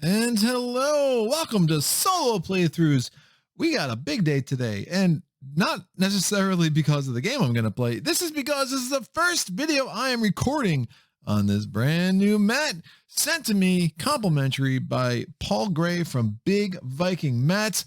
And hello, welcome to solo playthroughs. We got a big day today, and not necessarily because of the game I'm going to play. This is because this is the first video I am recording on this brand new mat sent to me complimentary by Paul Gray from Big Viking Mats.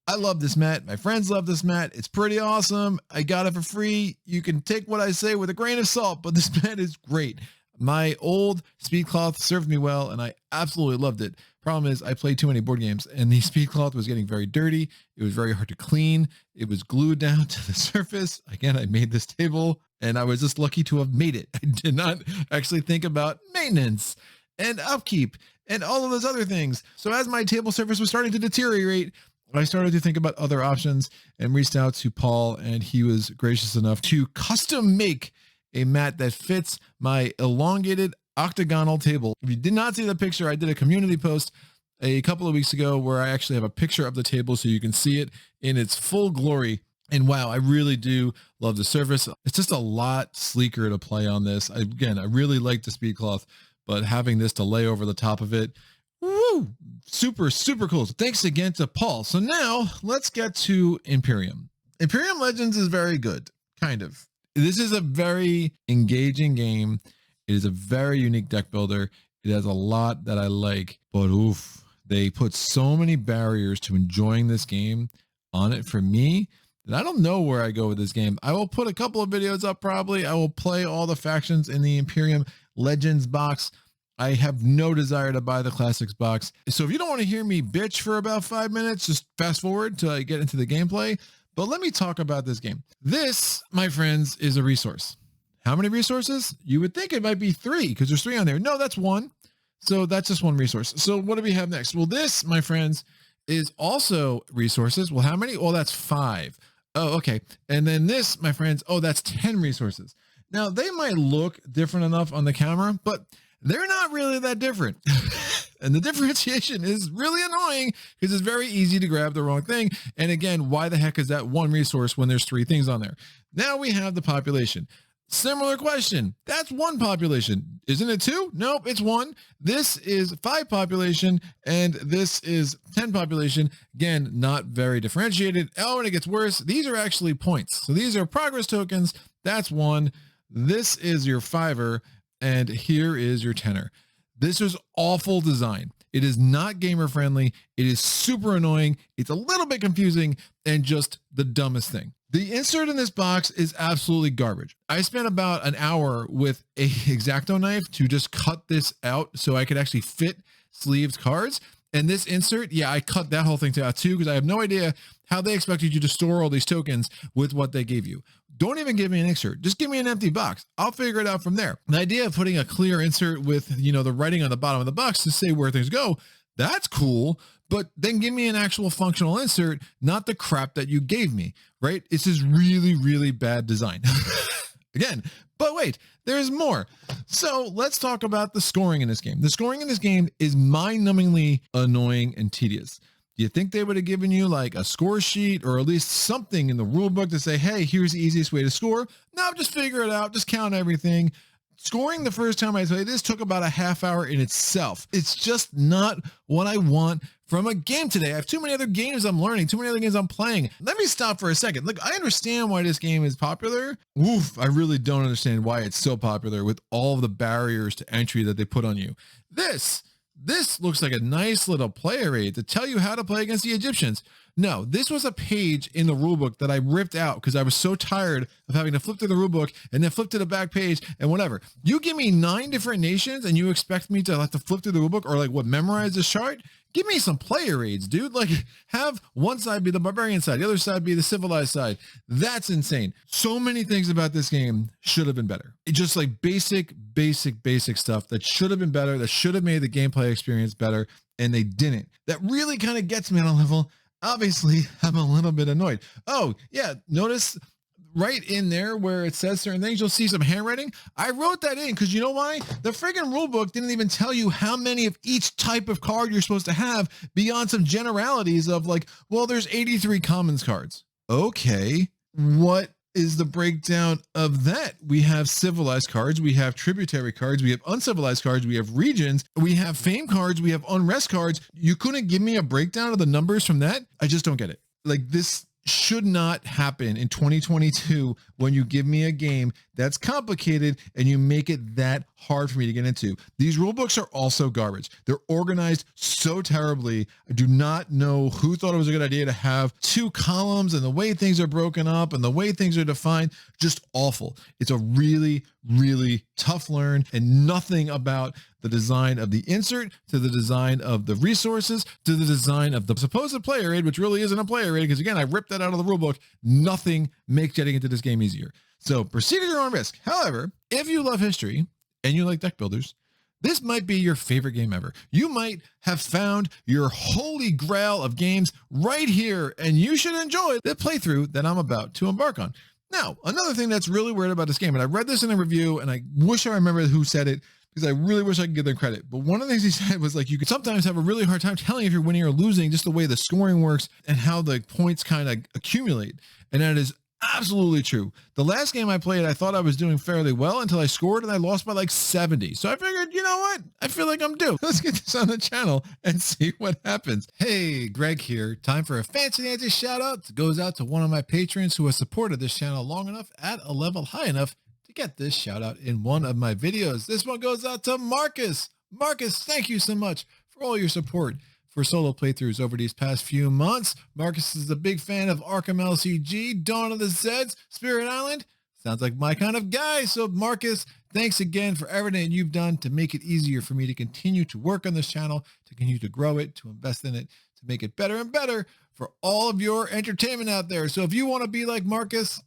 I love this mat. My friends love this mat. It's pretty awesome. I got it for free. You can take what I say with a grain of salt, but this mat is great. My old speed cloth served me well, and I absolutely loved it. Problem is, I played too many board games, and the speed cloth was getting very dirty. It was very hard to clean. It was glued down to the surface. Again, I made this table, and I was just lucky to have made it. I did not actually think about maintenance and upkeep and all of those other things. So as my table surface was starting to deteriorate, I started to think about other options and reached out to Paul, and he was gracious enough to custom make a mat that fits my elongated octagonal table. If you did not see the picture, I did a community post a couple of weeks ago where I actually have a picture of the table so you can see it in its full glory. And wow, I really do love the surface. It's just a lot sleeker to play on this. I really like the speed cloth, but having this to lay over the top of it, woo, super cool. So thanks again to Paul. So now let's get to Imperium. Imperium Legends is very good, kind of. This is a very engaging game. It is a very unique deck builder. It has a lot that I like, but oof, they put so many barriers to enjoying this game on it for me that I don't know where I go with this game. I will put a couple of videos up probably. I will play all the factions in the Imperium Legends box. I have no desire to buy the Classics box. So if you don't want to hear me bitch for about 5 minutes, just fast forward till I get into the gameplay. But let me talk about this game. This, my friends, is a resource. How many resources? You would think it might be 3 because there's 3 on there. No, that's 1. So that's just 1 resource. So what do we have next? Well, this, my friends, is also resources. Well, how many? Oh, that's 5. Oh, okay. And then this, my friends, oh, that's 10 resources. Now, they might look different enough on the camera, but they're not really that different. And the differentiation is really annoying because it's very easy to grab the wrong thing. And again, why the heck is that 1 resource when there's 3 things on there? Now we have the population. Similar question. That's 1 population. Isn't it 2? Nope, it's 1. This is 5 population, and this is 10 population. Again, not very differentiated. Oh, and it gets worse. These are actually points. So these are progress tokens. That's 1. This is your 5er, and here is your 10er. This is awful design. It is not gamer friendly. It is super annoying. It's a little bit confusing and just the dumbest thing. The insert in this box is absolutely garbage. I spent about an hour with a X-Acto knife to just cut this out so I could actually fit sleeved cards. And this insert, yeah, I cut that whole thing out too because I have no idea how they expected you to store all these tokens with what they gave you. Don't even give me an insert. Just give me an empty box. I'll figure it out from there. The idea of putting a clear insert with, the writing on the bottom of the box to say where things go, that's cool. But then give me an actual functional insert, not the crap that you gave me, right? It's just really bad design. Again, but wait, there's more. So let's talk about the scoring in this game. The scoring in this game is mind-numbingly annoying and tedious. Do you think they would have given you like a score sheet or at least something in the rule book to say, hey, here's the easiest way to score? No, just figure it out. Just count everything. Scoring the first time I played this took about a half hour in itself. It's just not what I want from a game today. I have too many other games I'm learning, too many other games I'm playing. Let me stop for a second. Look, I understand why this game is popular. Oof, I really don't understand why it's so popular with all of the barriers to entry that they put on you. This looks like a nice little player aid to tell you how to play against the Egyptians. No, this was a page in the rulebook that I ripped out because I was so tired of having to flip through the rulebook and then flip to the back page and whatever. You give me 9 different nations and you expect me to have to flip through the rulebook or memorize this chart? Give me some player aids, dude. Like, have one side be the barbarian side, the other side be the civilized side. That's insane. So many things about this game should have been better. It's just like basic stuff that should have been better, that should have made the gameplay experience better, and they didn't. That really kind of gets me on a level. Obviously, I'm a little bit annoyed. Oh, yeah, notice right in there where it says certain things, you'll see some handwriting. I wrote that in because you know why? The friggin' rule book didn't even tell you how many of each type of card you're supposed to have beyond some generalities of like, well, there's 83 commons cards. Okay, what is the breakdown of that. We have civilized cards, we have tributary cards, we have uncivilized cards, we have regions, we have fame cards, we have unrest cards. You couldn't give me a breakdown of the numbers from that? I just don't get it. Like, this should not happen in 2022 when you give me a game that's complicated and you make it that hard for me to get into. These rule books are also garbage. They're organized so terribly. I do not know who thought it was a good idea to have 2 columns, and the way things are broken up and the way things are defined, just awful. It's a really, really tough learn, and nothing about the design of the insert, to the design of the resources, to the design of the supposed player aid, which really isn't a player aid, because again, I ripped that out of the rulebook. Nothing makes getting into this game easier. So proceed at your own risk. However, if you love history and you like deck builders, this might be your favorite game ever. You might have found your holy grail of games right here, and you should enjoy the playthrough that I'm about to embark on. Now, another thing that's really weird about this game, and I read this in a review, and I wish I remember who said it, because I really wish I could give them credit. But one of the things he said was, like, you could sometimes have a really hard time telling if you're winning or losing, just the way the scoring works and how the points kind of accumulate. And that is absolutely true. The last game I played, I thought I was doing fairly well until I scored and I lost by like 70. So I figured, you know what? I feel like I'm due. Let's get this on the channel and see what happens. Hey, Greg here. Time for a fancy Nancy shout out. It goes out to one of my patrons who has supported this channel long enough at a level high enough to get this shout out in one of my videos. This one goes out to Marcus. Marcus, thank you so much for all your support for solo playthroughs over these past few months. Marcus is a big fan of Arkham LCG, Dawn of the Zeds, Spirit Island. Sounds like my kind of guy. So Marcus, thanks again for everything you've done to make it easier for me to continue to work on this channel, to continue to grow it, to invest in it, to make it better and better for all of your entertainment out there. So if you want to be like Marcus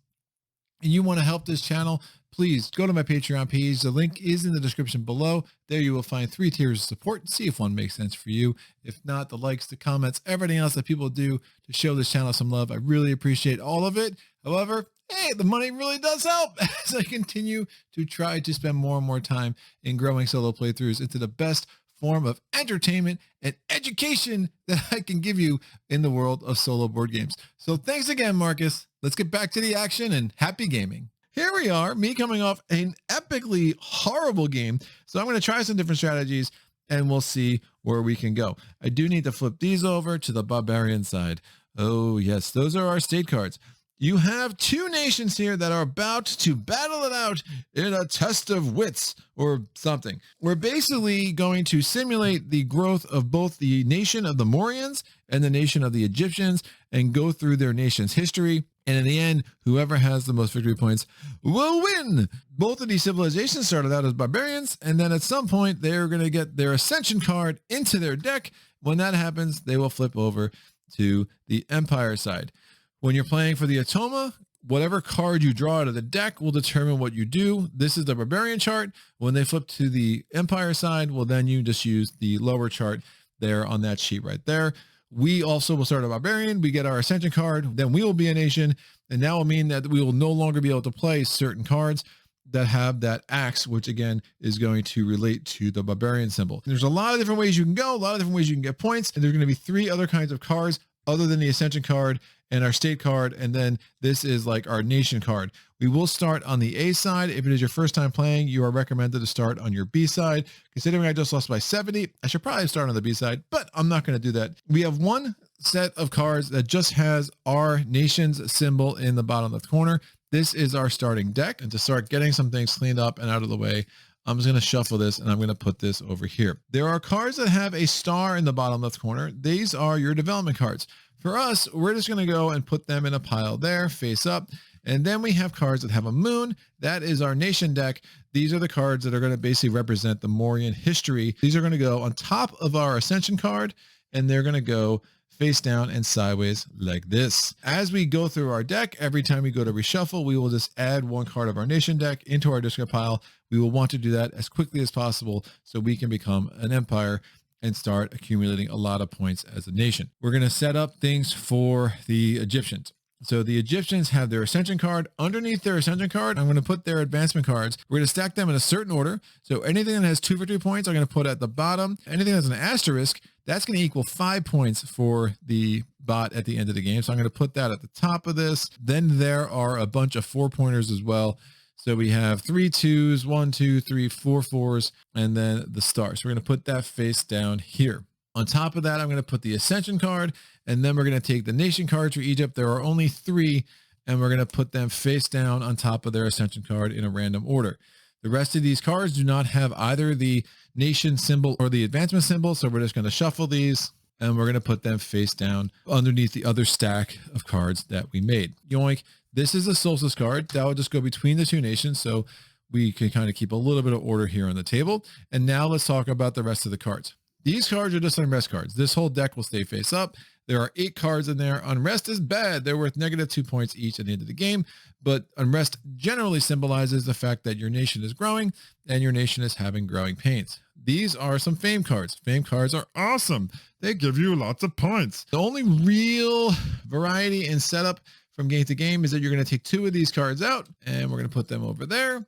and you want to help this channel, please go to my Patreon page. The link is in the description below. There you will find 3 tiers of support. See if one makes sense for you. If not, the likes, the comments, everything else that people do to show this channel some love. I really appreciate all of it. However, hey, the money really does help as I continue to try to spend more and more time in growing solo playthroughs into the best form of entertainment and education that I can give you in the world of solo board games. So thanks again, Marcus. Let's get back to the action and happy gaming. Here we are, me coming off an epically horrible game. So I'm going to try some different strategies and we'll see where we can go. I do need to flip these over to the barbarian side. Oh yes, those are our state cards. You have 2 nations here that are about to battle it out in a test of wits or something. We're basically going to simulate the growth of both the nation of the Mauryans and the nation of the Egyptians and go through their nation's history. And in the end, whoever has the most victory points will win. Both of these civilizations started out as barbarians, and then at some point, they're going to get their ascension card into their deck. When that happens, they will flip over to the empire side. When you're playing for the Atoma, whatever card you draw out of the deck will determine what you do. This is the barbarian chart. When they flip to the empire side, well, then you just use the lower chart there on that sheet right there. We also will start a barbarian. We get our ascension card. Then we will be a nation. And that will mean that we will no longer be able to play certain cards that have that axe, which again is going to relate to the barbarian symbol. There's a lot of different ways you can go, a lot of different ways you can get points. And there's going to be 3 other kinds of cards other than the ascension card and our state card. And then this is like our nation card. We will start on the A side. If it is your first time playing, you are recommended to start on your B side. Considering I just lost by 70, I should probably start on the B side, but I'm not going to do that. We have 1 set of cards that just has our nation's symbol in the bottom left corner. This is our starting deck. And to start getting some things cleaned up and out of the way, I'm just going to shuffle this and I'm going to put this over here. There are cards that have a star in the bottom left corner. These are your development cards. For us, we're just going to go and put them in a pile there, face up. And then we have cards that have a moon. That is our nation deck. These are the cards that are going to basically represent the Mauryan history. These are going to go on top of our ascension card, and they're going to go face down and sideways like this. As we go through our deck, every time we go to reshuffle, we will just add 1 card of our nation deck into our discard pile. We will want to do that as quickly as possible so we can become an empire and start accumulating a lot of points as a nation. We're going to set up things for the Egyptians. So the Egyptians have their ascension card. Underneath their ascension card, I'm going to put their advancement cards. We're going to stack them in a certain order. So anything that has 2 victory points, I'm going to put at the bottom. Anything that's an asterisk, That's going to equal 5 points for the bot at the end of the game. So I'm going to put that at the top of this. Then there are a bunch of 4-pointers as well. So we have 3 2s, 1 2 3 4 4s, and then the star. So we're going to put that face down here. On top of that, I'm going to put the Ascension card, and then we're going to take the nation cards for Egypt. There are only 3, and we're going to put them face down on top of their Ascension card in a random order. The rest of these cards do not have either the nation symbol or the advancement symbol, so we're just going to shuffle these, and we're going to put them face down underneath the other stack of cards that we made. Yoink. This is a solstice card that will just go between the 2 nations, so we can kind of keep a little bit of order here on the table. And now let's talk about the rest of the cards. These cards are just unrest cards. This whole deck will stay face up. There are 8 cards in there. Unrest is bad. They're worth -2 points each at the end of the game, but unrest generally symbolizes the fact that your nation is growing and your nation is having growing pains. These are some fame cards. Fame cards are awesome. They give you lots of points. The only real variety in setup from game to game is that you're going to take 2 of these cards out, and we're going to put them over there.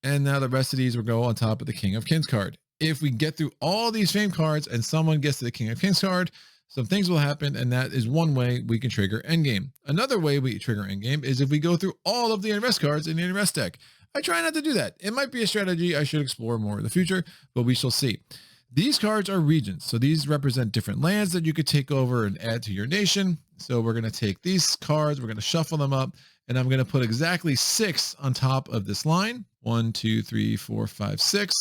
And now the rest of these will go on top of the King of Kings card. If we get through all these fame cards and someone gets to the King of Kings card, some things will happen, and that is one way we can trigger endgame. Another way we trigger endgame is if we go through all of the unrest cards in the unrest deck. I try not to do that. It might be a strategy I should explore more in the future, but we shall see. These cards are regions. So these represent different lands that you could take over and add to your nation. So we're going to take these cards, we're going to shuffle them up, and I'm going to put exactly 6 on top of this line. 1, 2, 3, 4, 5, 6.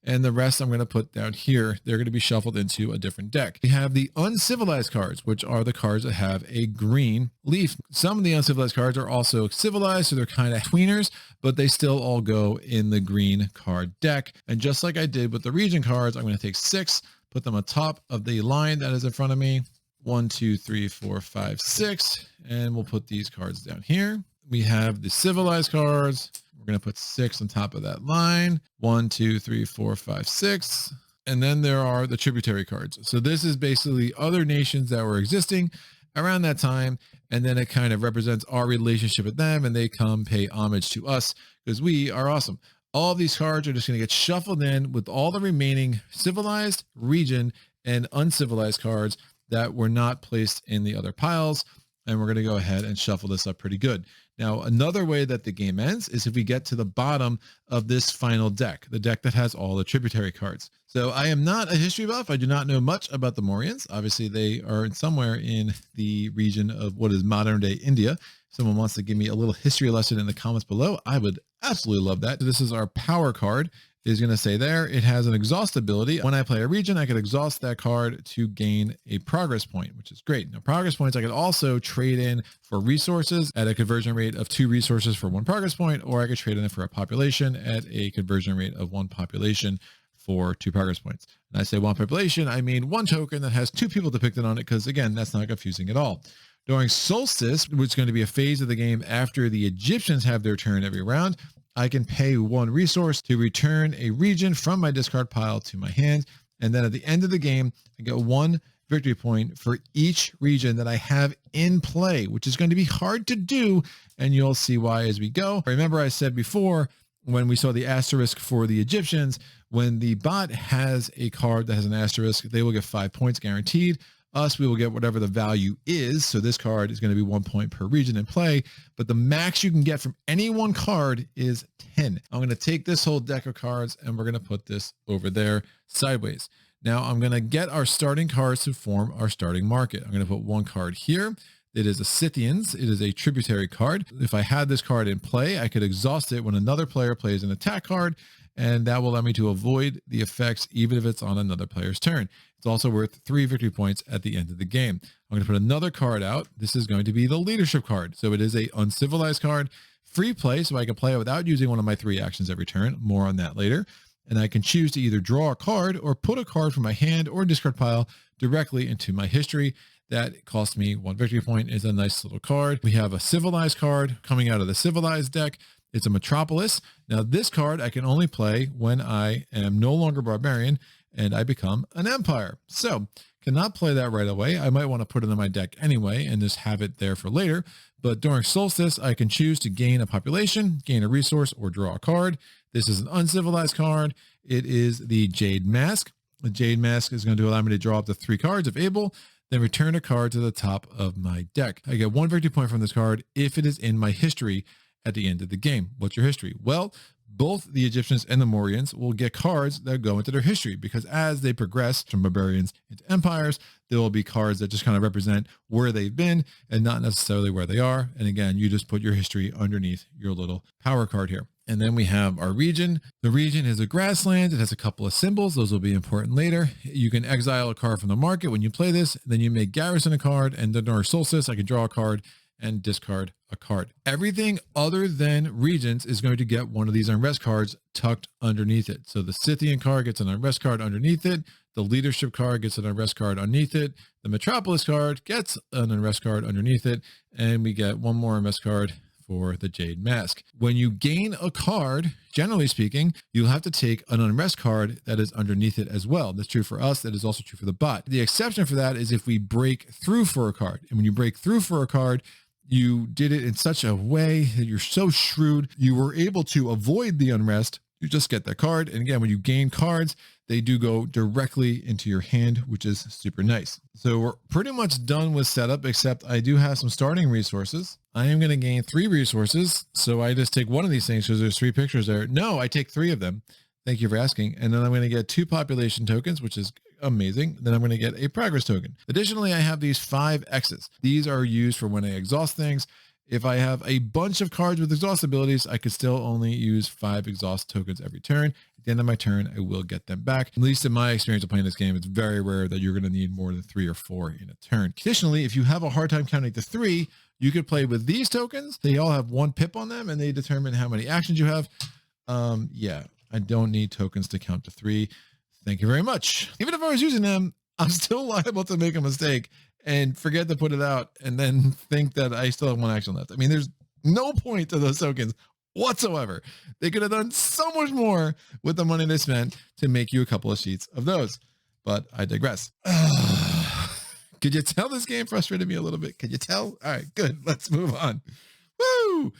And the rest I'm going to put down here. They're going to be shuffled into a different deck. We have the uncivilized cards, which are the cards that have a green leaf. Some of the uncivilized cards are also civilized, so they're kind of tweeners, but they still all go in the green card deck. And just like I did with the region cards, I'm going to take 6, put them on top of the line that is in front of me. 1, 2, 3, 4, 5, 6. And we'll put these cards down here. We have the civilized cards. We're going to put 6 on top of that line. 1, 2, 3, 4, 5, 6. And then there are the tributary cards. So this is basically other nations that were existing around that time. And then it kind of represents our relationship with them, and they come pay homage to us because we are awesome. All of these cards are just going to get shuffled in with all the remaining civilized, region, and uncivilized cards that were not placed in the other piles. And we're going to go ahead and shuffle this up pretty good. Now, another way that the game ends is if we get to the bottom of this final deck, the deck that has all the tributary cards. So I am not a history buff. I do not know much about the Mauryans. Obviously, they are somewhere in the region of what is modern day India. Someone wants to give me a little history lesson in the comments below. I would absolutely love that. This is our power card. Is going to say there, it has an exhaust ability. When I play a region, I could exhaust that card to gain a progress point, which is great. Now, progress points, I could also trade in for resources at a conversion rate of 2 resources for 1 progress point, or I could trade in for a population at a conversion rate of 1 population for 2 progress points. And I say 1 population, I mean 1 token that has 2 people depicted on it, because again, that's not confusing at all. During solstice, which is going to be a phase of the game after the Egyptians have their turn every round, I can pay 1 resource to return a region from my discard pile to my hand. And then at the end of the game, I get 1 victory point for each region that I have in play, which is going to be hard to do. And you'll see why as we go. Remember, I said before, when we saw the asterisk for the Egyptians, when the bot has a card that has an asterisk, they will get 5 points guaranteed. Us, we will get whatever the value is. So this card is going to be 1 point per region in play, but the max you can get from any one card is 10. I'm going to take this whole deck of cards and we're going to put this over there sideways. Now I'm going to get our starting cards to form our starting market. I'm going to put 1 card here. It is a Scythians. It is a tributary card. If I had this card in play, I could exhaust it when another player plays an attack card, and that will allow me to avoid the effects even if it's on another player's turn. It's also worth 3 victory points at the end of the game. I'm going to put another card out. This is going to be the leadership card. So it is a uncivilized card, free play, so I can play it without using one of my 3 actions every turn. More on that later. And I can choose to either draw a card or put a card from my hand or discard pile directly into my history. That cost me 1 victory point. It's a nice little card. We have a civilized card coming out of the civilized deck. It's a Metropolis. Now this card I can only play when I am no longer barbarian and I become an empire. So cannot play that right away. I might want to put it in my deck anyway and just have it there for later. But during solstice, I can choose to gain a population, gain a resource, or draw a card. This is an uncivilized card. It is the Jade Mask. The Jade Mask is going to allow me to draw up to 3 cards if able, then return a card to the top of my deck. I get 1 victory point from this card if it is in my history at the end of the game. What's your history? Well, both the Egyptians and the Mauryans will get cards that go into their history, because as they progress from barbarians into empires, there will be cards that just kind of represent where they've been and not necessarily where they are. And again, you just put your history underneath your little power card here. And then we have our region. The region is a grassland. It has a couple of symbols. Those will be important later. You can exile a card from the market when you play this. Then you may garrison a card, and then during Solstice, I can draw a card and discard a card. Everything other than regions is going to get one of these unrest cards tucked underneath it. So the Scythian card gets an unrest card underneath it. The leadership card gets an unrest card underneath it. The Metropolis card gets an unrest card underneath it. And we get one more unrest card for the Jade Mask. When you gain a card, generally speaking, you'll have to take an unrest card that is underneath it as well. That's true for us. That is also true for the bot. The exception for that is if we break through for a card. And when you break through for a card, you did it in such a way that you're so shrewd, you were able to avoid the unrest. You just get that card. And again, when you gain cards, they do go directly into your hand, which is super nice. So we're pretty much done with setup, except I do have some starting resources. I am going to gain 3 resources. So I just take one of these things because there's 3 pictures there. No, I take 3 of them. Thank you for asking. And then I'm going to get 2 population tokens, which is amazing. Then I'm going to get a progress token. Additionally, I have these 5 X's. These are used for when I exhaust things. If I have a bunch of cards with exhaust abilities, I could still only use 5 exhaust tokens every turn. At the end of my turn, I will get them back. At least in my experience of playing this game, it's very rare that you're going to need more than 3 or 4 in a turn. Additionally, if you have a hard time counting to 3, you could play with these tokens. They all have 1 pip on them, and they determine how many actions you have. Yeah, I don't need tokens to count to 3. Thank you very much. Even if I was using them, I'm still liable to make a mistake and forget to put it out and then think that I still have 1 action left. I mean, there's no point to those tokens whatsoever. They could have done so much more with the money they spent to make you a couple of sheets of those, but I digress. Could you tell this game frustrated me a little bit? Could you tell? All right, good. Let's move on. Woo!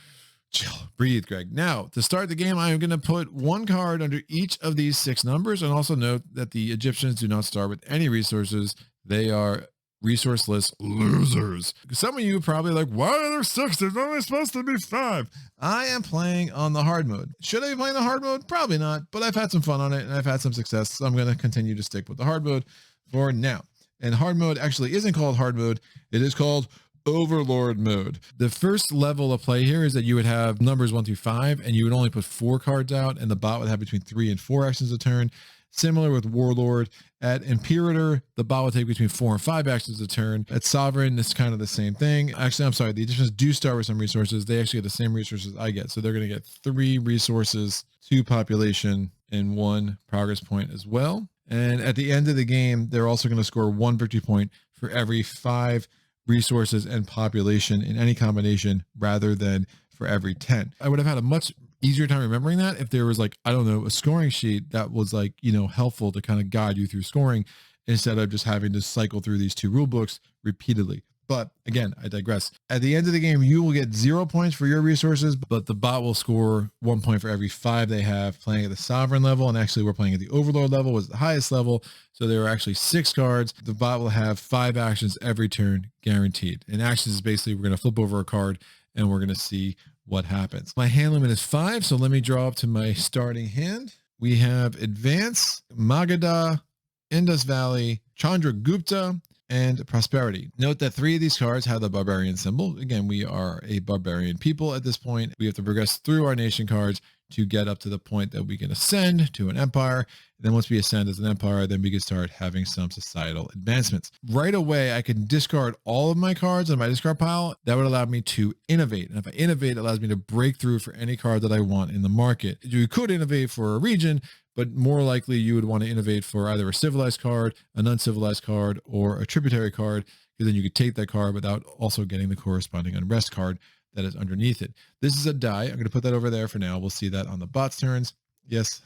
Chill, breathe, Greg. Now, to start the game, I am going to put 1 card under each of these 6 numbers, and also note that the Egyptians do not start with any resources. They are resourceless losers. Some of you are probably like, why are there 6? There's only supposed to be 5. I am playing on the hard mode. Should I be playing the hard mode? Probably not, but I've had some fun on it, and I've had some success, so I'm going to continue to stick with the hard mode for now. And hard mode actually isn't called hard mode. It is called Overlord mode. The first level of play here is that you would have numbers 1 through 5, and you would only put 4 cards out, and the bot would have between 3 and 4 actions a turn. Similar with Warlord. At Imperator, the bot will take between 4 and 5 actions a turn. At Sovereign, it's kind of the same thing. Actually, I'm sorry, the Egyptians do start with some resources. They actually get the same resources I get. So they're going to get 3 resources, 2 population, and 1 progress point as well. And at the end of the game, they're also going to score 1 victory point for every 5 resources and population in any combination, rather than for every 10. I would have had a much easier time remembering that if there was, like, I don't know, a scoring sheet that was, like, you know, helpful to kind of guide you through scoring, instead of just having to cycle through these 2 rule books repeatedly. But again, I digress. At the end of the game, you will get 0 points for your resources, but the bot will score 1 point for every 5 they have playing at the Sovereign level. And actually, we're playing at the Overlord level, was the highest level. So there are actually 6 cards. The bot will have 5 actions every turn, guaranteed. And actions is basically, we're going to flip over a card and we're going to see what happens. My hand limit is 5. So let me draw up to my starting hand. We have Advance, Magadha, Indus Valley, Chandragupta, and Prosperity. Note that 3 of these cards have the barbarian symbol. Again, we are a barbarian people at this point. We have to progress through our nation cards to get up to the point that we can ascend to an empire. And then once we ascend as an empire, then we can start having some societal advancements. Right away, I can discard all of my cards on my discard pile. That would allow me to innovate. And if I innovate, it allows me to break through for any card that I want in the market. You could innovate for a region, but more likely you would want to innovate for either a civilized card, an uncivilized card, or a tributary card, because then you could take that card without also getting the corresponding unrest card that is underneath it. This is a die. I'm going to put that over there for now. We'll see that on the bot's turns. Yes.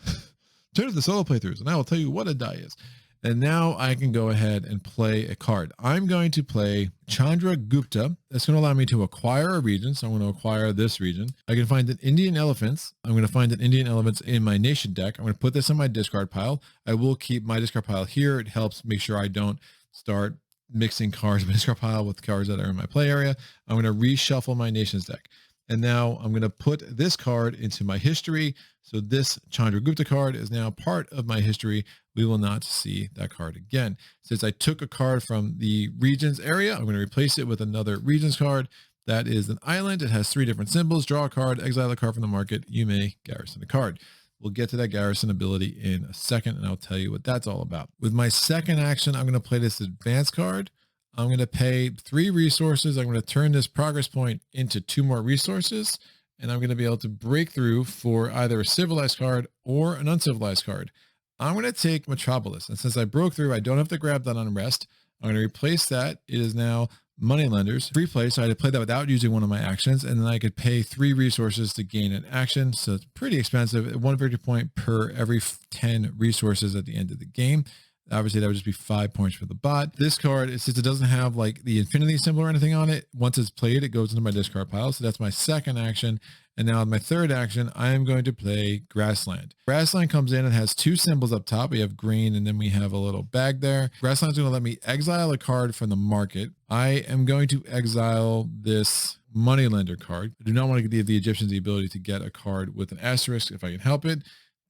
Turn to the solo playthroughs, and I will tell you what a die is. And now I can go ahead and play a card. I'm going to play Chandra Gupta. That's going to allow me to acquire a region. So I'm going to acquire this region. I can find an Indian elephants. I'm going to find an Indian elephants in my nation deck. I'm going to put this in my discard pile. I will keep my discard pile here. It helps make sure I don't start mixing cards in my discard pile with cards that are in my play area. I'm going to reshuffle my nations deck. And now I'm going to put this card into my history. So this Chandragupta card is now part of my history. We will not see that card again. Since I took a card from the regions area, I'm going to replace it with another regions card. That is an island. It has 3 different symbols. Draw a card, exile a card from the market. You may garrison a card. We'll get to that garrison ability in a second, and I'll tell you what that's all about. With my second action, I'm going to play this advanced card. I'm going to pay 3 resources. I'm going to turn this progress point into 2 more resources, and I'm going to be able to break through for either a civilized card or an uncivilized card. I'm going to take Metropolis, and since I broke through, I don't have to grab that unrest. I'm going to replace that. It is now Moneylenders. Free play, so I had to play that without using one of my actions, and then I could pay 3 resources to gain an action, so it's pretty expensive. 1 victory point per every 10 resources at the end of the game. Obviously, that would just be 5 points for the bot. This card, since it doesn't have like the infinity symbol or anything on it, once it's played, it goes into my discard pile. So that's my second action. And now my third action, I am going to play Grassland. Grassland comes in and has 2 symbols up top. We have green, and then we have a little bag there. Grassland's going to let me exile a card from the market. I am going to exile this Moneylender card. I do not want to give the Egyptians the ability to get a card with an asterisk if I can help it.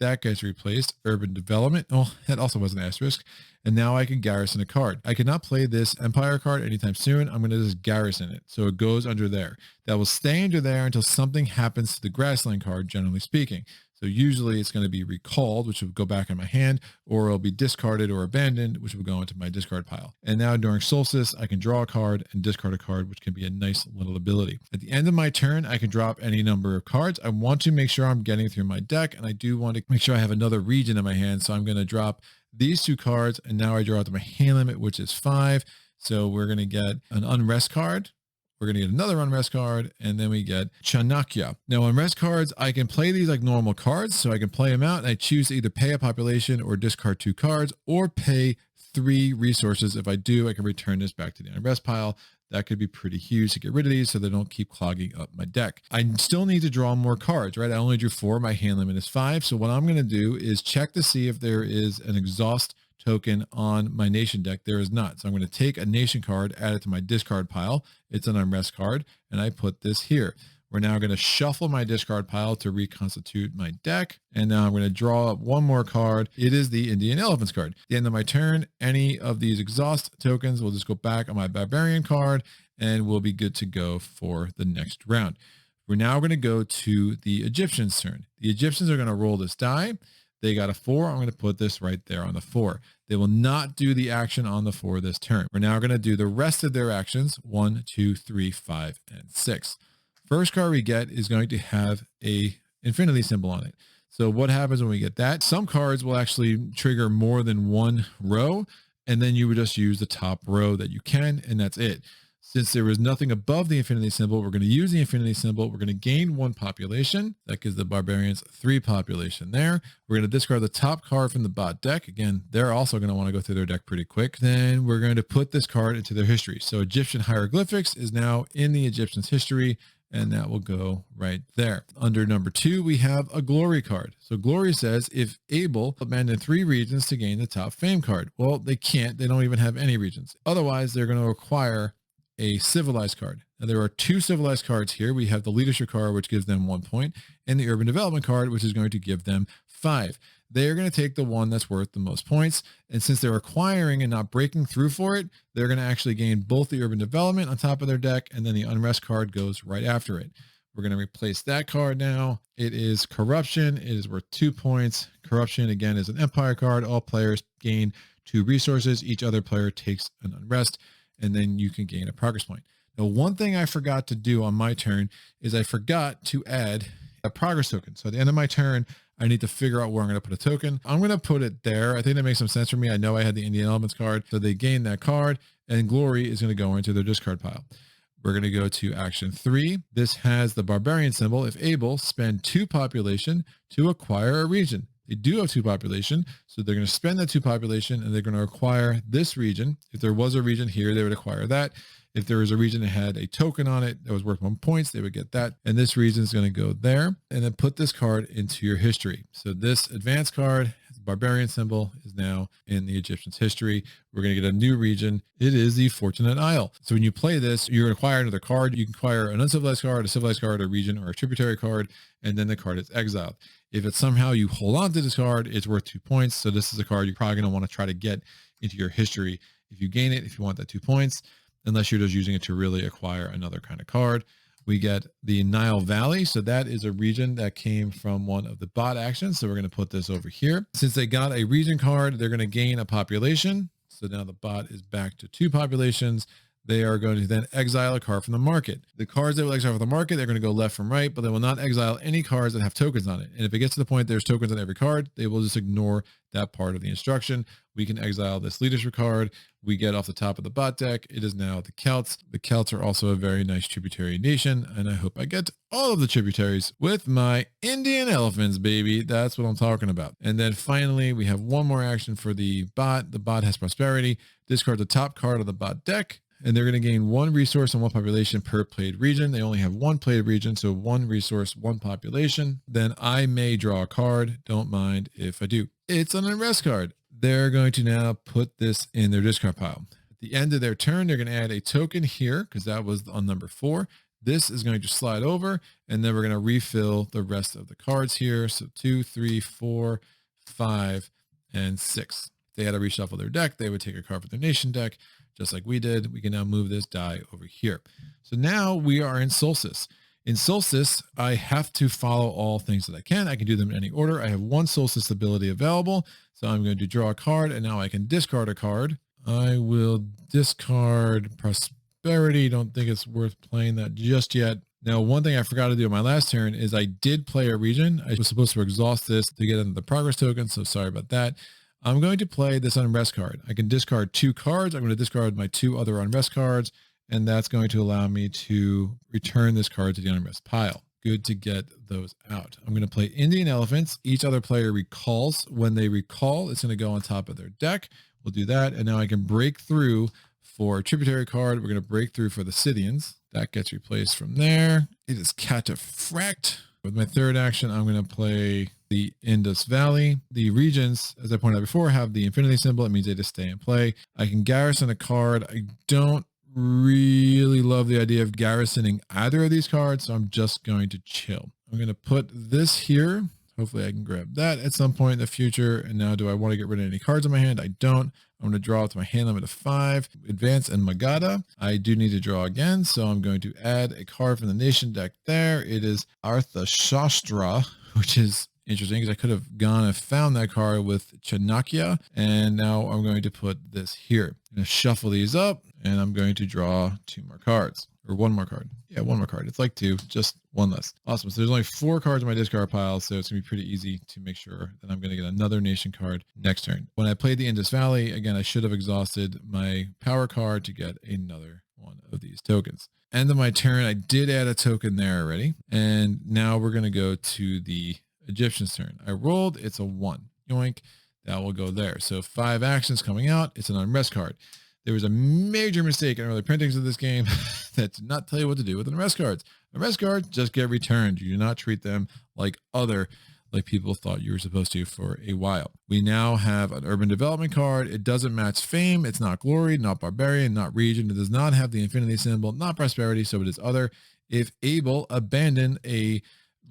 That gets replaced. Urban Development. Oh, that also was an asterisk. And now I can garrison a card. I cannot play this Empire card anytime soon. I'm going to just garrison it. So it goes under there. That will stay under there until something happens to the Grassland card, generally speaking. So usually it's going to be recalled, which will go back in my hand, or it'll be discarded or abandoned, which will go into my discard pile. And now during Solstice, I can draw a card and discard a card, which can be a nice little ability. At the end of my turn, I can drop any number of cards. I want to make sure I'm getting through my deck, and I do want to make sure I have another region in my hand. So I'm going to drop these 2 cards, and now I draw out to my hand limit, which is 5. So we're going to get an Unrest card. We're going to get another Unrest card, and then we get Chanakya. Now, Unrest cards, I can play these like normal cards, so I can play them out, and I choose to either pay a population or discard 2 cards, or pay 3 resources. If I do, I can return this back to the Unrest pile. That could be pretty huge to get rid of these so they don't keep clogging up my deck. I still need to draw more cards, right? I only drew 4. My hand limit is 5. So what I'm going to do is check to see if there is an exhaust token on my nation deck. There is not. So I'm going to take a nation card, add it to my discard pile. It's an unrest card, and I put this here. We're now going to shuffle my discard pile to reconstitute my deck. And now I'm going to draw up 1 more card. It is the Indian Elephants card. At the end of my turn, any of these exhaust tokens will just go back on my Barbarian card, and we'll be good to go for the next round. We're now going to go to the Egyptians' turn. The Egyptians are going to roll this die. They got a 4. I'm going to put this right there on the 4. They will not do the action on the 4 this turn. We're now going to do the rest of their actions, 1, 2, 3, 5, and 6. First card we get is going to have a infinity symbol on it. So what happens when we get that? Some cards will actually trigger more than 1 row, and then you would just use the top row that you can, and that's it. Since there was nothing above the infinity symbol, we're going to use the infinity symbol. We're going to gain 1 population. That gives the barbarians 3 population there. We're going to discard the top card from the bot deck. Again, they're also going to want to go through their deck pretty quick. Then we're going to put this card into their history. So Egyptian hieroglyphics is now in the Egyptians' history, and that will go right there. Under number 2, we have a glory card. So glory says, if able, abandon 3 regions to gain the top fame card. Well, they can't. They don't even have any regions. Otherwise, they're going to acquire a civilized card. Now, there are 2 civilized cards here. We have the leadership card, which gives them 1 point, and the urban development card, which is going to give them 5. They're going to take the one that's worth the most points. And since they're acquiring and not breaking through for it, they're going to actually gain both the urban development on top of their deck, and then the unrest card goes right after it. We're going to replace that card now. It is corruption. It is worth 2 points. Corruption, again, is an empire card. All players gain 2 resources. Each other player takes an unrest, and then you can gain a progress point. Now, one thing I forgot to do on my turn is I forgot to add a progress token. So at the end of my turn, I need to figure out where I'm going to put a token. I'm going to put it there. I think that makes some sense for me. I know I had the Indian Elements card, so they gain that card, and glory is going to go into their discard pile. We're going to go to action 3. This has the barbarian symbol. If able, spend 2 population to acquire a region. They do have 2 population, so they're going to spend that 2 population and they're going to acquire this region. If there was a region here, they would acquire that. If there was a region that had a token on it that was worth 1 point, they would get that. And this region is going to go there, and then put this card into your history. So this advanced card, barbarian symbol, is now in the Egyptians' history. We're going to get a new region. It is the Fortunate Isle. So when you play this, you're going to acquire another card. You can acquire an uncivilized card, a civilized card, a region, or a tributary card, and then the card is exiled. If it's somehow you hold on to this card, it's worth 2 points. So this is a card you're probably going to want to try to get into your history if you gain it, if you want that 2 points, unless you're just using it to really acquire another kind of card. We get the Nile Valley. So that is a region that came from one of the bot actions. So we're going to put this over here. Since they got a region card, they're going to gain a population. So now the bot is back to 2 populations. They are going to then exile a card from the market. The cards that will exile from the market, they're going to go left from right, but they will not exile any cards that have tokens on it. And if it gets to the point there's tokens on every card, they will just ignore that part of the instruction. We can exile this leadership card. We get off the top of the bot deck. It is now the Celts. The Celts are also a very nice tributary nation, and I hope I get all of the tributaries with my Indian elephants, baby. That's what I'm talking about. And then finally, we have one more action for the bot. The bot has prosperity. Discard the top card of the bot deck, and they're going to gain 1 resource and 1 population per played region. They only have 1 played region, so 1 resource, 1 population. Then I may draw a card. Don't mind if I do. It's an unrest card. They're going to now put this in their discard pile. At the end of their turn, they're going to add a token here because that was on number 4. This is going to slide over, and then we're going to refill the rest of the cards here. So 2, 3, 4, 5, and 6. If they had to reshuffle their deck, they would take a card from their nation deck, just like we did. We can now move this die over here. So now we are in Solstice. In Solstice, I have to follow all things that I can. I can do them in any order. I have 1 Solstice ability available. So I'm going to draw a card, and now I can discard a card. I will discard Prosperity. Don't think it's worth playing that just yet. Now, one thing I forgot to do on my last turn is I did play a region. I was supposed to exhaust this to get into the progress token, so sorry about that. I'm going to play this unrest card. I can discard 2 cards. I'm going to discard my 2 other unrest cards, and that's going to allow me to return this card to the unrest pile. Good to get those out. I'm going to play Indian elephants. Each other player recalls. When they recall, it's going to go on top of their deck. We'll do that, and now I can break through for a tributary card. We're going to break through for the Scythians. That gets replaced from there. It is Cataphract. With my third action, I'm going to play the Indus Valley. The regions, as I pointed out before, have the infinity symbol. It means they just stay in play. I can garrison a card. I don't really love the idea of garrisoning either of these cards, so I'm just going to chill. I'm going to put this here. Hopefully I can grab that at some point in the future. And now, do I want to get rid of any cards in my hand? I don't. I'm going to draw to my hand limit of 5. Advance and Magadha. I do need to draw again, so I'm going to add a card from the nation deck there. It is Arthashastra, which is interesting because I could have gone and found that card with Chanakya. And now I'm going to put this here. I'm going to shuffle these up, and I'm going to draw 2 more cards. Or 1 more card. Yeah, 1 more card. It's like 2, just 1 less. Awesome. So there's only 4 cards in my discard pile, so it's going to be pretty easy to make sure that I'm going to get another nation card next turn. When I played the Indus Valley, again, I should have exhausted my power card to get another one of these tokens. End of my turn, I did add a token there already. And now we're going to go to the Egyptians' turn. I rolled, it's a 1. Yoink. That will go there. So 5 actions coming out. It's an unrest card. There was a major mistake in early printings of this game that did not tell you what to do with unrest cards. Unrest cards just get returned. You do not treat them like people thought you were supposed to for a while. We now have an urban development card. It doesn't match fame. It's not glory, not barbarian, not region. It does not have the infinity symbol, not prosperity, so it is other. If able, abandon a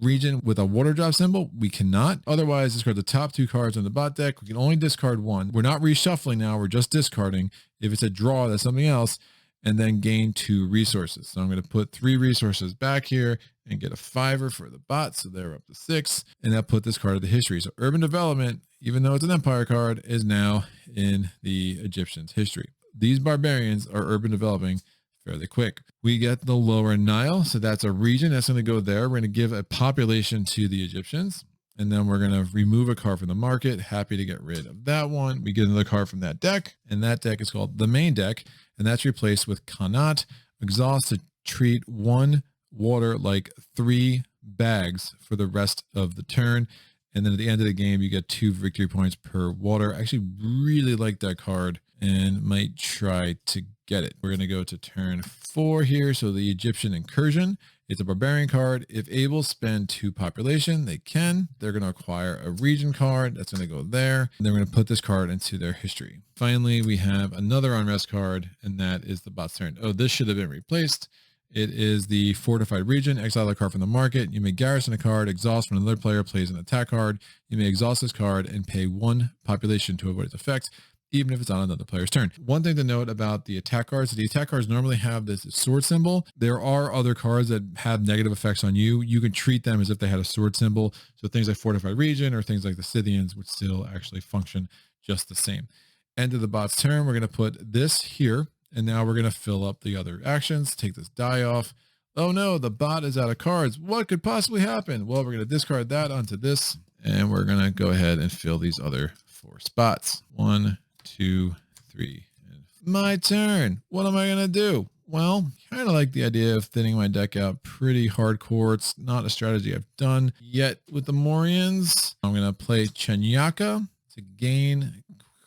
region with a water drop symbol. We cannot. Otherwise, discard the top 2 cards on the bot deck. We can only discard 1. We're not reshuffling now. We're just discarding. If it's a draw, that's something else. And then gain 2 resources. So I'm going to put 3 resources back here and get a 5er for the bot. So they're up to 6. And that put this card of the history. So urban development, even though it's an empire card, is now in the Egyptians' history. These barbarians are urban developing fairly quick. We get the lower Nile. So that's a region that's going to go there. We're going to give a population to the Egyptians. And then we're going to remove a card from the market. Happy to get rid of that one. We get another card from that deck. And that deck is called the main deck. And that's replaced with Kanat. Exhaust to treat 1 water like 3 bags for the rest of the turn. And then at the end of the game, you get 2 victory points per water. I actually really like that card and might try to get it. We're going to go to turn 4 here. So the Egyptian Incursion. It's a barbarian card. If able, spend 2 population. They can. They're going to acquire a region card. That's going to go there. And they're going to put this card into their history. Finally, we have another unrest card, and that is the bot's turn. Oh, this should have been replaced. It is the fortified region. Exile a card from the market. You may garrison a card, exhaust when another player plays an attack card. You may exhaust this card and pay 1 population to avoid its effects, even if it's on another player's turn. One thing to note about the attack cards, the attack cards normally have this sword symbol. There are other cards that have negative effects on you. You can treat them as if they had a sword symbol. So things like fortified region or things like the Scythians would still actually function just the same. End of the bot's turn, we're going to put this here. And now we're going to fill up the other actions. Take this die off. Oh no, the bot is out of cards. What could possibly happen? Well, we're going to discard that onto this. And we're going to go ahead and fill these other 4 spots. 1, 2, 3. And my turn. What am I going to do? Well, kind of like the idea of thinning my deck out pretty hardcore. It's not a strategy I've done yet with the Mauryans. I'm going to play Chenyaka to gain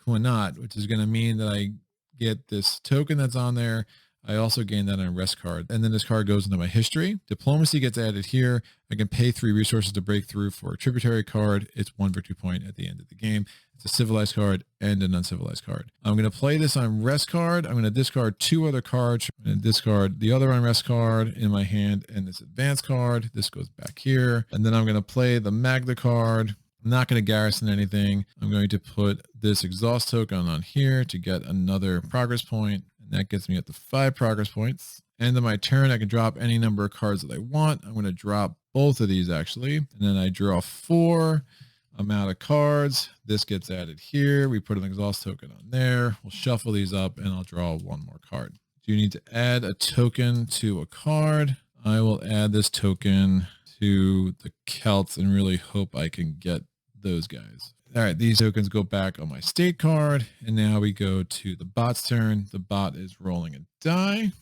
Kuanat, which is going to mean that I get this token that's on there. I also gain that on a rest card. And then this card goes into my history. Diplomacy gets added here. I can pay 3 resources to break through for a tributary card. It's 1 victory point at the end of the game. It's a civilized card and an uncivilized card. I'm going to play this on rest card. I'm going to discard 2 other cards. I'm going to discard the other unrest card in my hand and this advanced card. This goes back here. And then I'm going to play the Magda card. I'm not going to garrison anything. I'm going to put this exhaust token on here to get another progress point, and that gets me up to 5 progress points. End of my turn, I can drop any number of cards that I want. I'm going to drop both of these actually, and then I draw 4. I'm out of cards. This gets added here. We put an exhaust token on there. We'll shuffle these up, and I'll draw 1 more card. Do you need to add a token to a card? I will add this token to the Celts and really hope I can get those guys. All right, these tokens go back on my state card, and now we go to the bot's turn. The bot is rolling a die.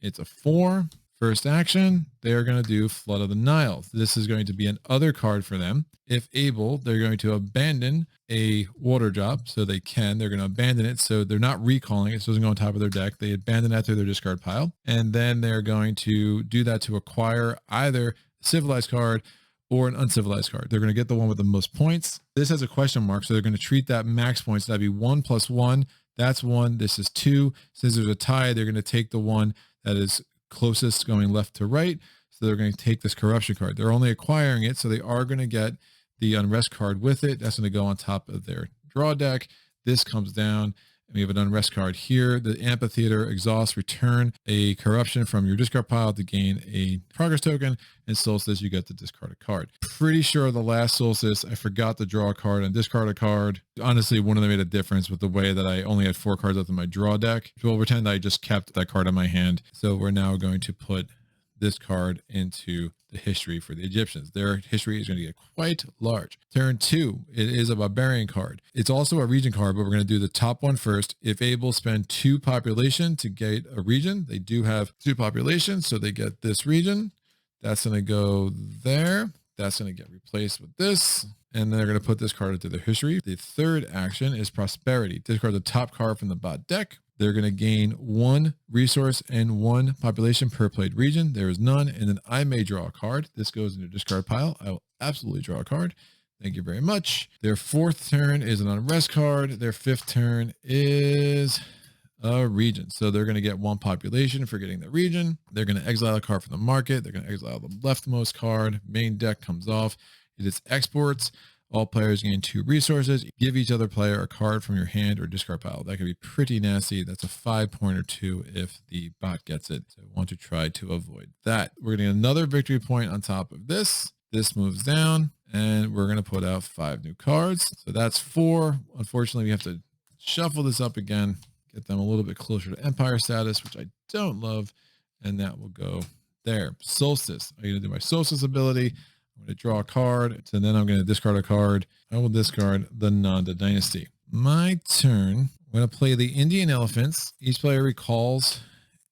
It's a 4. First action, they're going to do Flood of the Nile. This is going to be an other card for them. If able, they're going to abandon a water drop, so they can. They're going to abandon it, so they're not recalling it, so it doesn't go on top of their deck. They abandon that to their discard pile, and then they're going to do that to acquire either a civilized card or an uncivilized card. They're going to get the one with the most points. This has a question mark, so they're going to treat that max points. That'd be 1 + 1. That's 1. This is 2. Since there's a tie, they're going to take the one that is closest going left to right. So they're going to take this corruption card. They're only acquiring it, so they are going to get the unrest card with it. That's going to go on top of their draw deck. This comes down. And we have an unrest card here. The amphitheater, exhaust, return a corruption from your discard pile to gain a progress token. And solstice, you get to discard a card. Pretty sure the last solstice, I forgot to draw a card and discard a card. Honestly, one of them made a difference with the way that I only had 4 cards left in my draw deck. We'll pretend I just kept that card in my hand. So we're now going to put this card into the history for the Egyptians. Their history is going to get quite large. Turn 2, it is a barbarian card. It's also a region card, but we're going to do the top one first. If able, spend 2 population to get a region. They do have 2 population, so they get this region. That's going to go there. That's going to get replaced with this. And then they're going to put this card into their history. The third action is prosperity. Discard the top card from the bot deck. They're going to gain 1 resource and 1 population per played region. There is none. And then I may draw a card. This goes in your discard pile. I will absolutely draw a card. Thank you very much. Their 4th turn is an unrest card. Their 5th turn is a region. So they're going to get 1 population for getting the region. They're going to exile a card from the market. They're going to exile the leftmost card. Main deck comes off. It is exports. All players gain 2 resources. Give each other player a card from your hand or discard pile. That could be pretty nasty. That's a 5-pointer too if the bot gets it. So I want to try to avoid that. We're getting another victory point on top of this. This moves down, and we're going to put out 5 new cards. So that's 4. Unfortunately, we have to shuffle this up again, get them a little bit closer to Empire status, which I don't love, and that will go there. Solstice. I'm going to do my Solstice ability. I'm going to draw a card, and then I'm going to discard a card. I will discard the Nanda Dynasty. My turn. I'm going to play the Indian Elephants. Each player recalls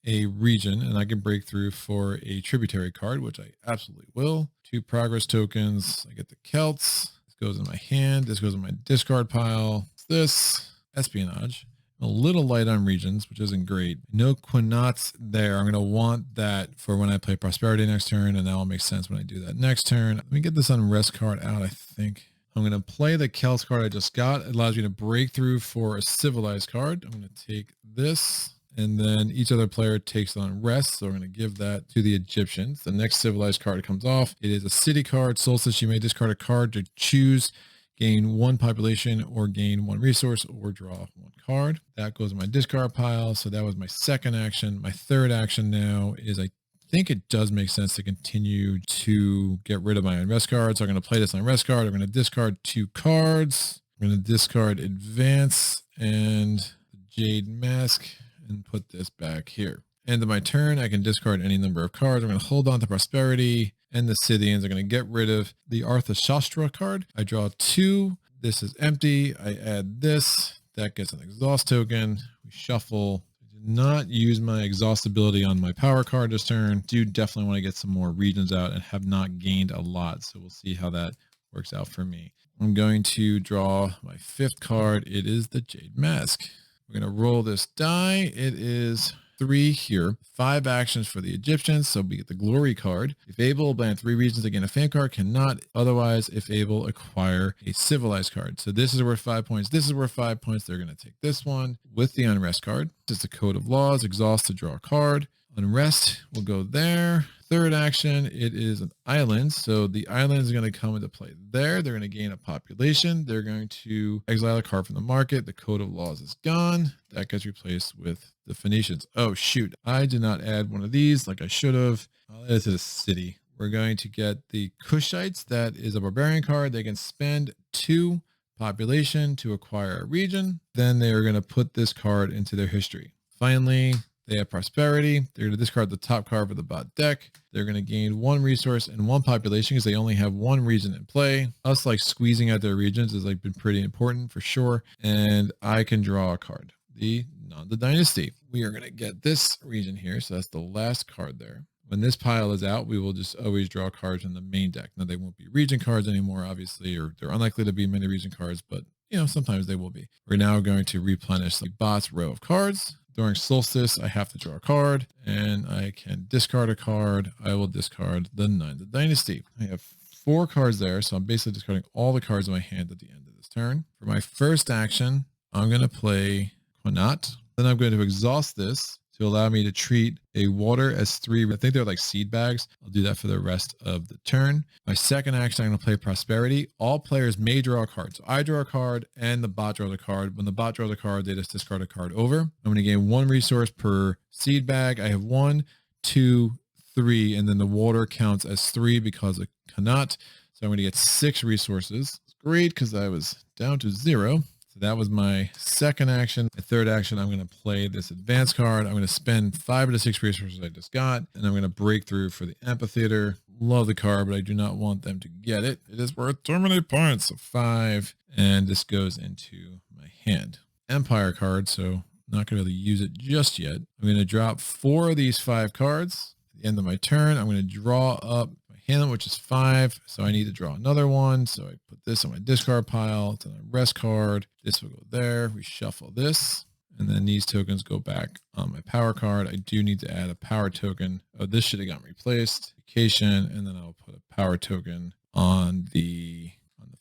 a region, and I can break through for a tributary card, which I absolutely will. 2 progress tokens. I get the Celts. This goes in my hand. This goes in my discard pile. This espionage. A little light on regions, which isn't great. No Quinats there. I'm going to want that for when I play Prosperity next turn, and that will make sense when I do that next turn. Let me get this unrest card out, I think. I'm going to play the Celts card I just got. It allows me to break through for a civilized card. I'm going to take this, and then each other player takes on rest. So we're going to give that to the Egyptians. The next civilized card comes off. It is a city card. Solstice, you may discard a card to choose, gain 1 population or gain 1 resource or draw 1 card. That goes in my discard pile. So that was my second action. My third action now is I think it does make sense to continue to get rid of my unrest cards. So I'm going to play this unrest card. I'm going to discard 2 cards. I'm going to discard advance and the Jade Mask and put this back here. End of my turn, I can discard any number of cards. I'm going to hold on to Prosperity and the Scythians. I'm going to get rid of the Arthashastra card. I draw 2. This is empty. I add this. That gets an exhaust token. We shuffle. I did not use my exhaust ability on my power card this turn. Do definitely want to get some more regions out and have not gained a lot. So we'll see how that works out for me. I'm going to draw my 5th card. It is the Jade Mask. We're going to roll this die. It is 3 here. 5 actions for the Egyptians. So we get the Glory card. If able, ban 3 regions again. A fan card cannot. Otherwise, if able, acquire a civilized card. So this is worth 5 points. This is worth 5 points. They're going to take this one with the unrest card. This is the Code of Laws. Exhaust to draw a card. Unrest will go there. Third action, it is an island. So the island is going to come into play there. They're going to gain a population. They're going to exile a card from the market. The Code of Laws is gone. That gets replaced with the Phoenicians. Oh, shoot. I did not add one of these like I should have. I'll add it to the city. We're going to get the Kushites. That is a barbarian card. They can spend 2 population to acquire a region. Then they are going to put this card into their history. Finally, they have Prosperity. They're going to discard the top card of the bot deck. They're going to gain 1 resource and 1 population because they only have 1 region in play. Us like squeezing out their regions has like been pretty important for sure. And I can draw a card. The Nanda Dynasty. We are going to get this region here. So that's the last card there. When this pile is out, we will just always draw cards in the main deck. Now they won't be region cards anymore, obviously, or they're unlikely to be many region cards, but you know, sometimes they will be. We're now going to replenish the bot's row of cards. During Solstice, I have to draw a card, and I can discard a card. I will discard the Nanda Dynasty. I have 4 cards there, so I'm basically discarding all the cards in my hand at the end of this turn. For my first action, I'm going to play Quinat. Then I'm going to exhaust this to allow me to treat a water as 3. I think they're like seed bags. I'll do that for the rest of the turn. My second action, I'm going to play Prosperity. All players may draw a card. So I draw a card and the bot draws a card. When the bot draws a card, they just discard a card over. I'm going to gain 1 resource per seed bag. I have 1, 2, 3, and then the water counts as 3 because it cannot. So I'm going to get 6 resources. It's great because I was down to 0. So that was my second action. My third action, I'm going to play this advance card. I'm going to spend 5 of the 6 resources I just got, and I'm going to break through for the amphitheater. Love the card, but I do not want them to get it. It is worth too many points. So 5, and this goes into my hand. Empire card, so not going to really use it just yet. I'm going to drop 4 of these 5 cards. At the end of my turn, I'm going to draw up hand, which is 5. So I need to draw another one. So I put this on my discard pile. It's an rest card. This will go there. We shuffle this. And then these tokens go back on my power card. I do need to add a power token. Oh, this should have gotten replaced. Vacation. And then I'll put a power token on the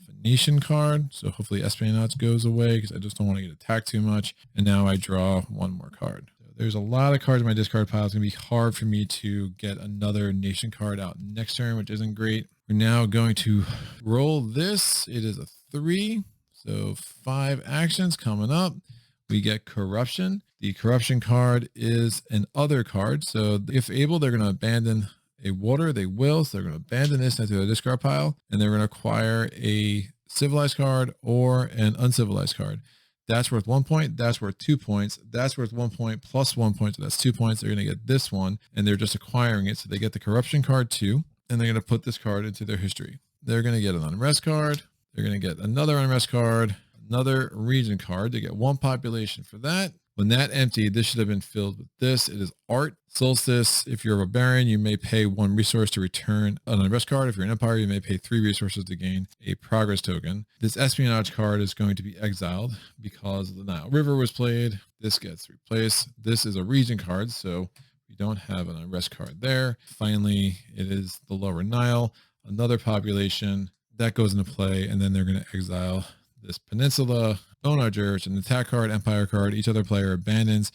Phoenician card. So hopefully espionage goes away because I just don't want to get attacked too much. And now I draw 1 more card. There's a lot of cards in my discard pile. It's going to be hard for me to get another nation card out next turn, which isn't great. We're now going to roll this. It is a 3. So 5 actions coming up. We get Corruption. The Corruption card is an other card. So if able, they're going to abandon a water. They will. So they're going to abandon this into the discard pile. And they're going to acquire a civilized card or an uncivilized card. That's worth 1 point. That's worth 2 points. That's worth 1 point plus 1 point. So that's 2 points. They're going to get this one, and they're just acquiring it. So they get the Corruption card too, and they're going to put this card into their history. They're going to get an unrest card. They're going to get another unrest card, another region card. They get 1 population for that. When that emptied, this should have been filled with this. It is art. Solstice, if you're a barbarian, you may pay 1 resource to return an unrest card. If you're an empire, you may pay 3 resources to gain a progress token. This espionage card is going to be exiled because the Nile River was played. This gets replaced. This is a region card, so we don't have an unrest card there. Finally, it is the Lower Nile, another population that goes into play, and then they're going to exile this peninsula. Onager, it's an attack card, empire card. Each other player abandons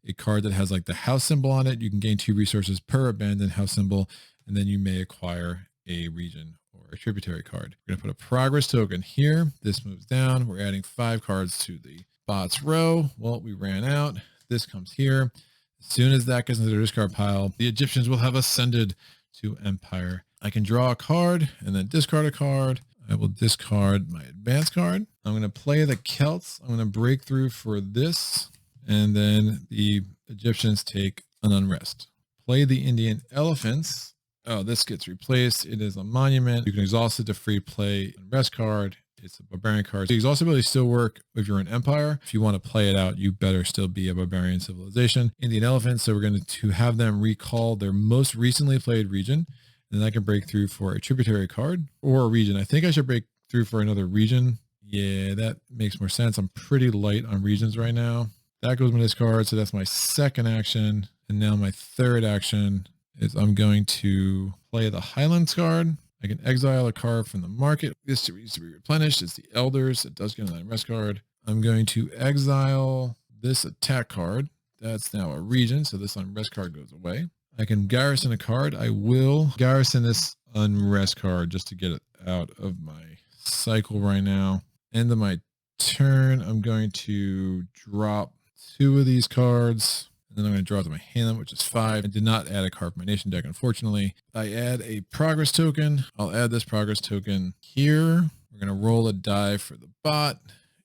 a card that has like the house symbol on it. You can gain 2 resources per abandoned house symbol, and then you may acquire a region or a tributary card. We're going to put a progress token here. This moves down. We're adding 5 cards to the bots row. Well, we ran out. This comes here. As soon as that gets into the discard pile, the Egyptians will have ascended to empire. I can draw a card and then discard a card. I will discard my advance card. I'm going to play the Celts. I'm going to break through for this. And then the Egyptians take an unrest. Play the Indian elephants. Oh, this gets replaced. It is a monument. You can exhaust it to free play unrest card. It's a barbarian card. The exhaustibility still work if you're an empire. If you want to play it out, you better still be a barbarian civilization. Indian elephants. So we're going to have them recall their most recently played region. And I can break through for a tributary card or a region. I think I should break through for another region. Yeah, that makes more sense. I'm pretty light on regions right now. That goes with this card. So that's my second action. And now my third action is I'm going to play the Highlands card. I can exile a card from the market. This needs to be replenished. It's the Elders. It does get an unrest card. I'm going to exile this attack card. That's now a region. So this unrest card goes away. I can garrison a card. I will garrison this unrest card just to get it out of my cycle right now. End of my turn, I'm going to drop 2 of these cards. And then I'm going to draw to my hand, which is 5. I did not add a card from my nation deck, unfortunately. I add a progress token. I'll add this progress token here. We're going to roll a die for the bot.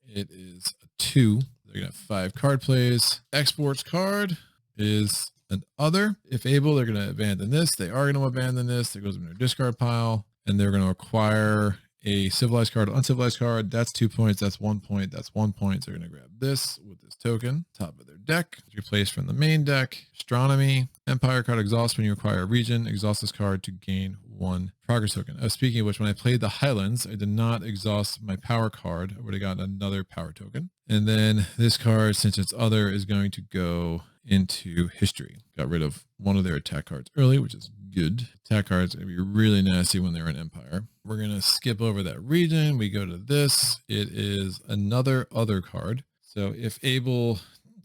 It is a 2. They're going to have 5 card plays. Exports card is an other. If able, they're going to abandon this. They are going to abandon this. It goes in their discard pile, and they're going to acquire a civilized card, uncivilized card. That's 2 points. That's 1 point. That's 1 point. So they're going to grab this with this token, top of their deck. It's replaced from the main deck. Astronomy, empire card exhaust when you acquire a region. Exhaust this card to gain 1 progress token. Speaking of which, when I played the Highlands, I did not exhaust my power card. I would have gotten another power token. And then this card, since it's other, is going to go into history. Got rid of one of their attack cards early, which is good. Attack cards are going to be really nasty when they're an empire. We're going to skip over that region. We go to this. It is another other card. So if able,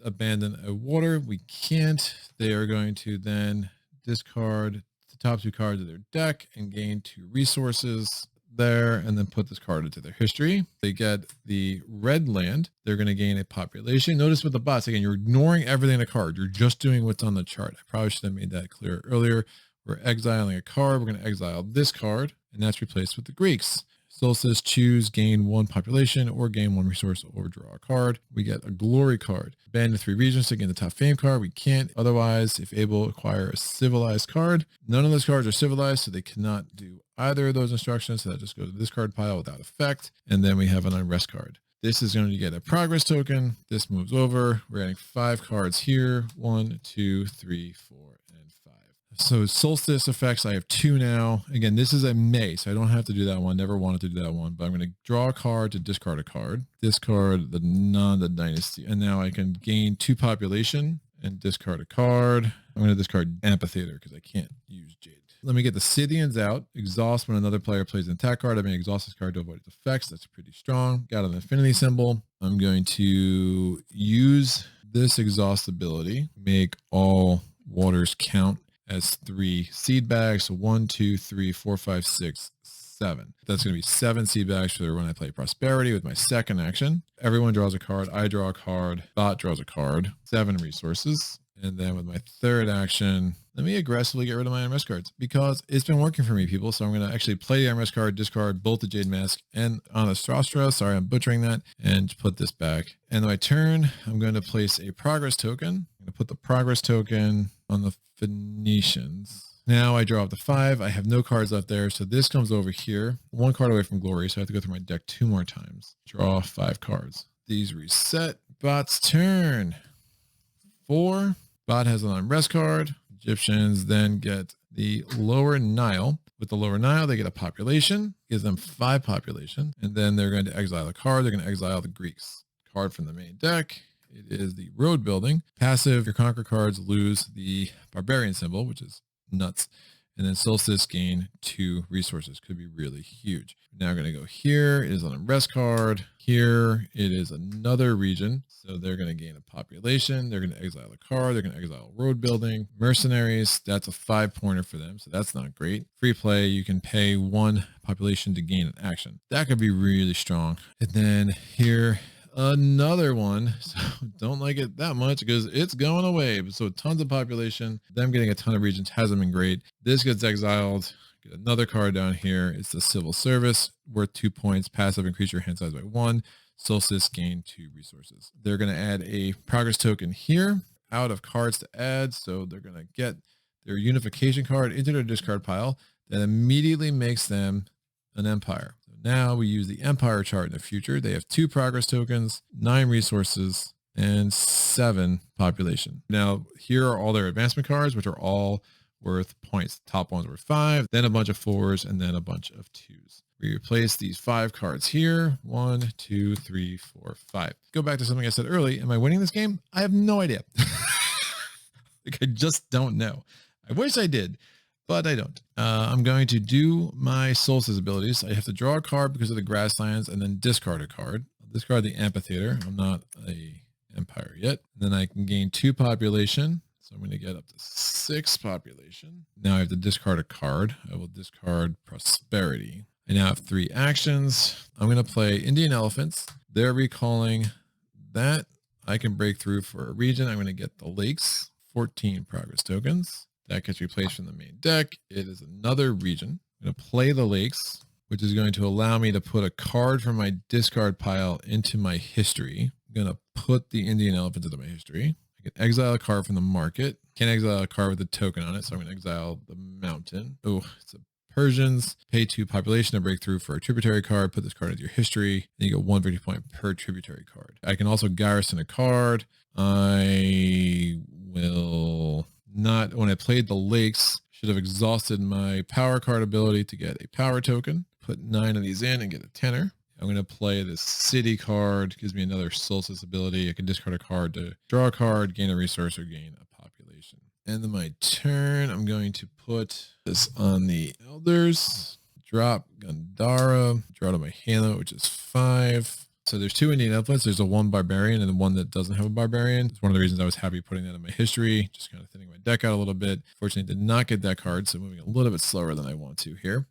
abandon a water, we can't. They are going to then discard the top 2 cards of their deck and gain 2 resources there, and then put this card into their history. They get the red land. They're going to gain a population. Notice with the bots, again, you're ignoring everything in a card. You're just doing what's on the chart. I probably should have made that clear earlier. We're exiling a card. We're going to exile this card, and that's replaced with the Greeks. Solstice, choose, gain 1 population or gain 1 resource or draw a card. We get a glory card. Abandon 3 regions to gain the top fame card. We can't. Otherwise, if able, acquire a civilized card. None of those cards are civilized, so they cannot do either of those instructions. So that just goes to this card pile without effect. And then we have an unrest card. This is going to get a progress token. This moves over. We're adding 5 cards here. 1, 2, 3, 4, and 5. So solstice effects, I have 2 now. Again, this is a May, so I don't have to do that one. Never wanted to do that one, but I'm going to draw a card to discard a card. Discard the Nanda Dynasty. And now I can gain 2 population and discard a card. I'm going to discard Amphitheater because I can't use Jade. Let me get the Scythians out. Exhaust when another player plays an attack card. I may exhaust this card to avoid its effects. That's pretty strong. Got an infinity symbol. I'm going to use this exhaust ability. Make all waters count as 3 seed bags. So 1, 2, 3, 4, 5, 6, 7. That's going to be 7 seed bags for when I play Prosperity with my second action. Everyone draws a card. I draw a card. Bot draws a card. 7 resources. And then with my third action, let me aggressively get rid of my unrest cards because it's been working for me, people. So I'm going to actually play the unrest card, discard both the Jade Mask and Anastrastra. Sorry, I'm butchering that. And put this back. And my turn, I'm going to place a progress token. I'm going to put the progress token on the Phoenicians. Now I draw up the 5. I have no cards left there. So this comes over here. 1 card away from glory. So I have to go through my deck 2 more times. Draw 5 cards. These reset. Bot's turn. 4. Bot has an unrest card. Egyptians then get the Lower Nile. With the Lower Nile, they get a population, gives them 5 population, and then they're going to exile a card. They're going to exile the Greeks. Card from the main deck. It is the road building. Passive, your conquer cards lose the barbarian symbol, which is nuts. And then Solstice gain 2 resources. Could be really huge. Now we're going to go here. It is an unrest card. Here it is another region. So they're going to gain a population. They're going to exile a card. They're going to exile road building. Mercenaries, that's a 5-pointer for them. So that's not great. Free play, you can pay 1 population to gain an action. That could be really strong. And then here, another one. So don't like it that much because it's going away. So tons of population, them getting a ton of regions hasn't been great. This gets exiled. Get another card down here. It's the civil service worth 2 points. Passive, increase your hand size by 1. Solstice, gain 2 resources. They're going to add a progress token here out of cards to add. So they're going to get their unification card into their discard pile. That immediately makes them an empire. Now we use the empire chart in the future. They have 2 progress tokens, 9 resources, and 7 population. Now here are all their advancement cards, which are all worth points. The top ones were 5, then a bunch of 4s, and then a bunch of 2s. We replace these 5 cards here. 1, 2, 3, 4, 5. Go back to something I said early. Am I winning this game? I have no idea. Like, I just don't know. I wish I did, but I don't. I'm going to do my Solstice abilities. I have to draw a card because of the grasslands and then discard a card. I'll discard the amphitheater. I'm not a empire yet. And then I can gain 2 population. So I'm going to get up to 6 population. Now I have to discard a card. I will discard prosperity. I now have 3 actions. I'm going to play Indian elephants. They're recalling that. I can break through for a region. I'm going to get the lakes, 14 progress tokens. That gets replaced from the main deck. It is another region. I'm going to play the lakes, which is going to allow me to put a card from my discard pile into my history. I'm going to put the Indian elephant into my history. I can exile a card from the market. Can't exile a card with a token on it, so I'm going to exile the mountain. Oh, it's a Persians. Pay 2 population to break through for a tributary card. Put this card into your history. Then you get 1 victory point per tributary card. I can also garrison a card. I will not, when I played the lakes, should have exhausted my power card ability to get a power token. Put 9 of these in and get a tenor. I'm going to play this city card. Gives me another Solstice ability. I can discard a card to draw a card, gain a resource, or gain a population. End of my turn. I'm going to put this on the elders. Drop Gandhara. Draw to my hand, which is 5. So there's 2 Indian elephants. There's a 1 barbarian and the one that doesn't have a barbarian. It's one of the reasons I was happy putting that in my history. Just kind of thinning my deck out a little bit. Fortunately, did not get that card, so moving a little bit slower than I want to here.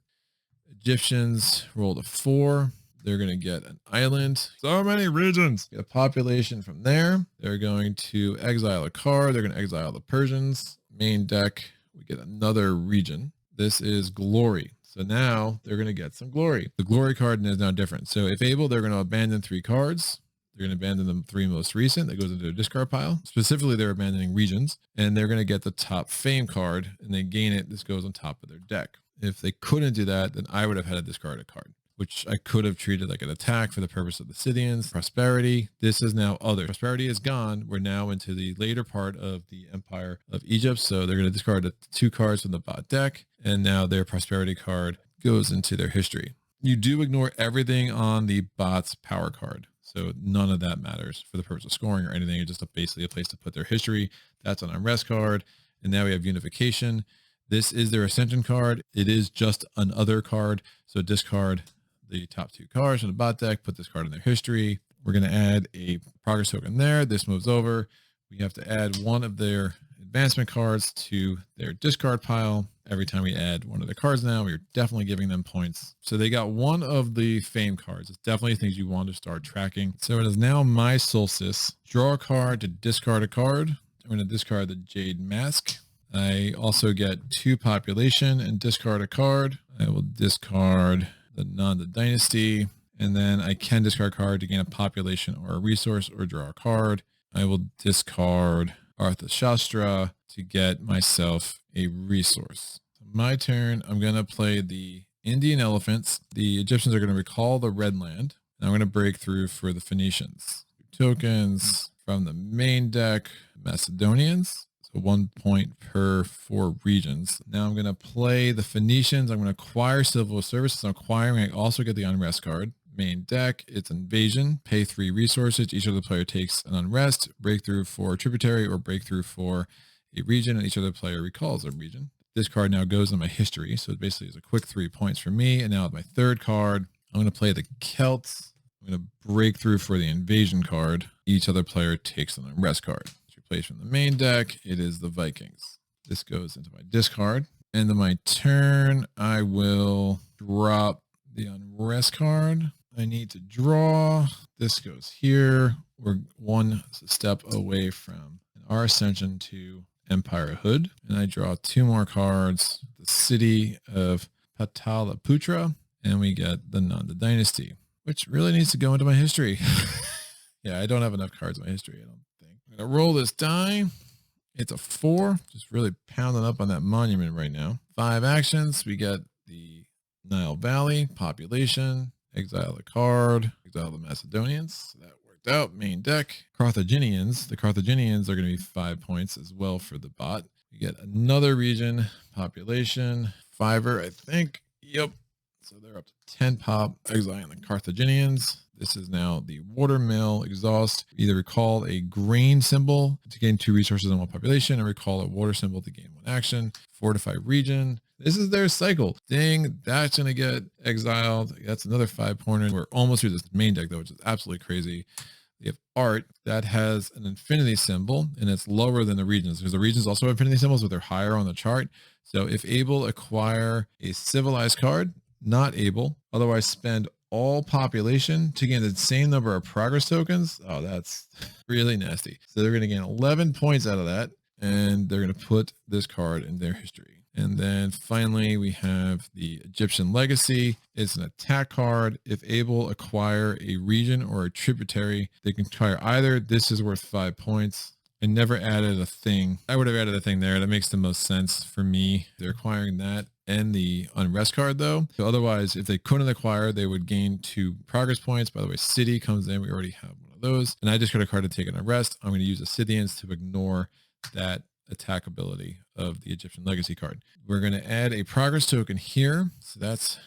Egyptians rolled a 4. They're going to get an island. So many regions. Get a population from there. They're going to exile a card. They're going to exile the Persians. Main deck, we get another region. This is glory. So now they're going to get some glory. The glory card is now different. So if able, they're going to abandon 3 cards. They're going to abandon the 3 most recent. That goes into their discard pile. Specifically, they're abandoning regions. And they're going to get the top fame card. And they gain it. This goes on top of their deck. If they couldn't do that, then I would have had to discard a card, which I could have treated like an attack for the purpose of the Scythians. Prosperity, this is now other. Prosperity is gone. We're now into the later part of the Empire of Egypt. So they're going to discard the 2 cards from the bot deck. And now their prosperity card goes into their history. You do ignore everything on the bot's power card. So none of that matters for the purpose of scoring or anything. It's just basically a place to put their history. That's an unrest card. And now we have unification. This is their ascension card. It is just another card. So discard the top 2 cards from the bot deck, put this card in their history. We're going to add a progress token there. This moves over. We have to add 1 of their advancement cards to their discard pile. Every time we add 1 of their cards now, we're definitely giving them points. So they got 1 of the fame cards. It's definitely things you want to start tracking. So it is now my Solstice. Draw a card to discard a card. I'm going to discard the Jade Mask. I also get 2 population and discard a card. I will discard the Nanda Dynasty, and then I can discard a card to gain a population or a resource or draw a card. I will discard Arthashastra to get myself a resource. My turn, I'm going to play the Indian elephants. The Egyptians are going to recall the red land, and I'm going to break through for the Phoenicians. Tokens from the main deck, Macedonians. So 1 point per 4 regions. Now I'm going to play the Phoenicians. I'm going to acquire civil services. I'm acquiring. I also get the unrest card. Main deck, it's invasion. Pay 3 resources. Each other player takes an unrest, breakthrough for a tributary, or breakthrough for a region, and each other player recalls a region. This card now goes in my history, so it basically is a quick 3 points for me. And now with my third card, I'm going to play the Celts. I'm going to break through for the invasion card. Each other player takes an unrest card. It's replaced from the main deck. It is the Vikings. This goes into my discard. End of my turn, I will drop the unrest card. I need to draw. This goes here. We're 1 step away from our ascension to Empirehood. And I draw 2 more cards. The city of Pataliputra. And we get the Nanda dynasty, which really needs to go into my history. Yeah, I don't have enough cards in my history, I don't think. I'm going to roll this die. It's a 4. Just really pounding up on that monument right now. 5 actions. We get the Nile Valley, population, exile a card, exile the Macedonians. So that worked out. Main deck, Carthaginians. The Carthaginians are going to be 5 points as well for the bot. We get another region, population, 5er, I think. Yep. So they're up to 10 pop, exiling the Carthaginians. This is now the watermill exhaust. Either recall a grain symbol to gain 2 resources in 1 population, or recall a water symbol to gain 1 action. Fortify region. This is their cycle. Dang, that's going to get exiled. That's another 5 pointer. We're almost through this main deck though, which is absolutely crazy. We have art that has an infinity symbol, and it's lower than the regions, because the regions also have infinity symbols, but they're higher on the chart. So if able, acquire a civilized card. Not able, otherwise spend all population to gain the same number of progress tokens. Oh, that's really nasty. So they're going to gain 11 points out of that, and they're going to put this card in their history. And then finally, we have the Egyptian Legacy. It's an attack card. If able, acquire a region or a tributary. They can acquire either. This is worth 5 points. I never added a thing. I would have added a thing there. That makes the most sense for me. They're acquiring that and the unrest card though. So otherwise, if they couldn't acquire, they would gain 2 progress points. By the way, city comes in. We already have one of those. And I just got a card to take an unrest. I'm going to use the Scythians to ignore that attack ability of the Egyptian Legacy card. We're going to add a progress token here. So that's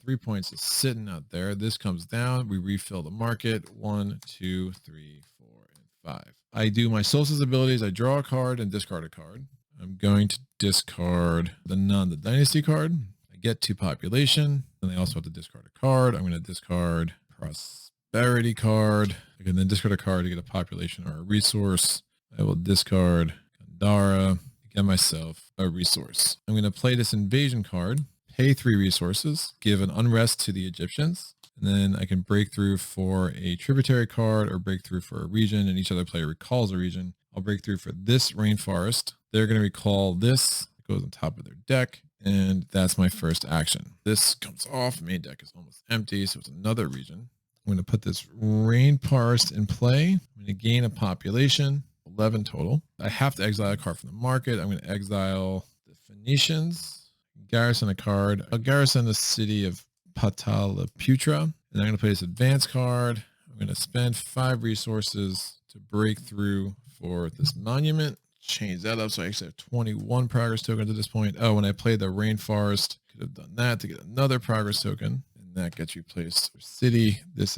3 points is sitting out there. This comes down. We refill the market. 1, 2, 3, 4, and 5. I do my solstice abilities. I draw a card and discard a card. I'm going to discard the Nanda Dynasty card. I get 2 population. And I also have to discard a card. I'm going to discard Prosperity card. I can then discard a card to get a population or a resource. I will discard Gandhara to get myself a resource. I'm going to play this invasion card, pay 3 resources, give an unrest to the Egyptians. And then I can break through for a tributary card or break through for a region, and each other player recalls a region. I'll break through for this rainforest. They're going to recall this. It goes on top of their deck, and that's my first action. This comes off. Main deck is almost empty, so it's another region. I'm going to put this rainforest in play. I'm going to gain a population, 11 total. I have to exile a card from the market. I'm going to exile the Phoenicians, garrison a card. I'll garrison the city of Pataliputra, and I'm going to play this advance card. I'm going to spend 5 resources to break through for this monument. Change that up so I actually have 21 progress tokens at this point. Oh, when I played the rainforest, could have done that to get another progress token, and that gets replaced for city. This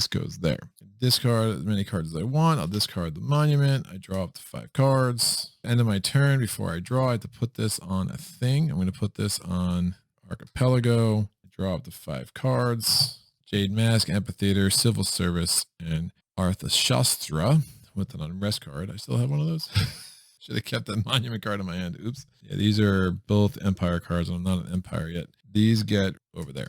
goes there. Discard as many cards as I want. I'll discard the monument. I draw up to 5 cards. End of my turn. Before I draw, I have to put this on a thing. I'm going to put this on Archipelago. Draw up to 5 cards. Jade Mask, Amphitheater, Civil Service, and Arthashastra with an unrest card. I still have one of those. Should have kept that monument card in my hand. Oops. Yeah, these are both Empire cards, and I'm not an Empire yet. These get over there.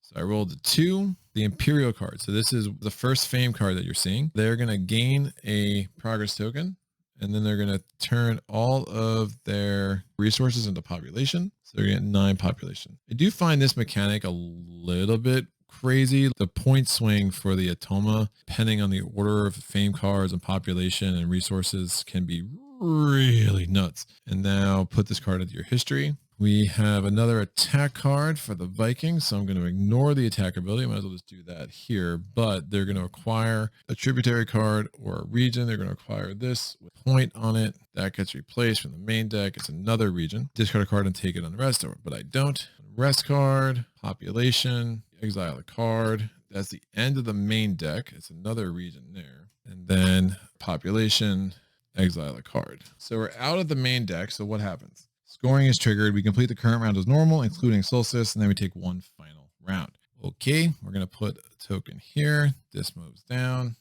So I rolled a 2, the Imperial card. So this is the first fame card that you're seeing. They're going to gain a progress token, and then they're going to turn all of their resources into population. So they're going to get 9 population. I do find this mechanic a little bit crazy. The point swing for the Atoma, depending on the order of fame cards and population and resources, can be really nuts. And now put this card into your history. We have another attack card for the Vikings, so I'm going to ignore the attack ability. I might as well just do that here, but they're going to acquire a tributary card or a region. They're going to acquire this with a point on it. That gets replaced from the main deck. It's another region. Discard a card and take it on the rest, but I don't. Rest card, population, exile a card. That's the end of the main deck. It's another region there. And then population, exile a card. So we're out of the main deck. So what happens? Scoring is triggered. We complete the current round as normal, including Solstice, and then we take one final round. Okay, we're going to put a token here. This moves down,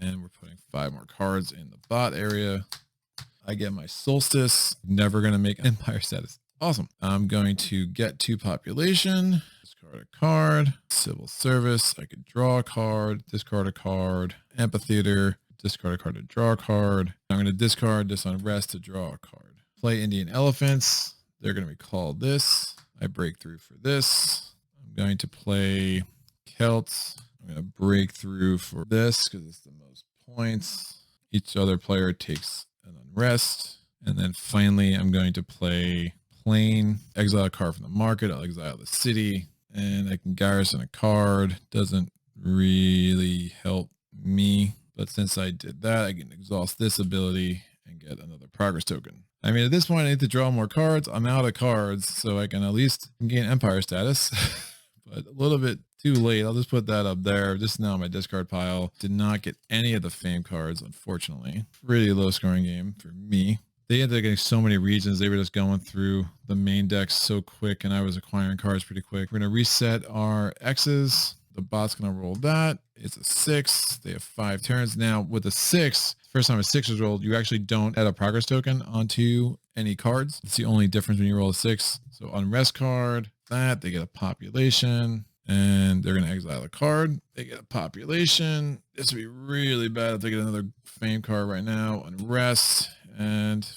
and we're putting 5 more cards in the bot area. I get my Solstice. Never going to make Empire status. Awesome. I'm going to get 2 population. Discard a card. Civil service. I could draw a card. Discard a card. Amphitheater. Discard a card to draw a card. I'm going to discard this on rest to draw a card. Play Indian elephants. They're going to recall this. I break through for this. I'm going to play Celts. I'm going to break through for this because it's the most points. Each other player takes an unrest. And then finally, I'm going to play Plain. Exile a card from the market. I'll exile the city. And I can garrison a card. Doesn't really help me. But since I did that, I can exhaust this ability and get another progress token. I mean, at this point, I need to draw more cards. I'm out of cards, so I can at least gain Empire status, but a little bit too late. I'll just put that up there. Just now, my discard pile. Did not get any of the fame cards, unfortunately. Pretty low scoring game for me. They ended up getting so many regions. They were just going through the main deck so quick, and I was acquiring cards pretty quick. We're going to reset our X's. The bot's going to roll that. It's a 6. They have 5 turns. Now, with a 6, first time a 6 is rolled, you actually don't add a progress token onto any cards. It's the only difference when you roll a 6. So on rest card, that, they get a population, and they're going to exile a card. They get a population. This would be really bad if they get another fame card right now. Unrest and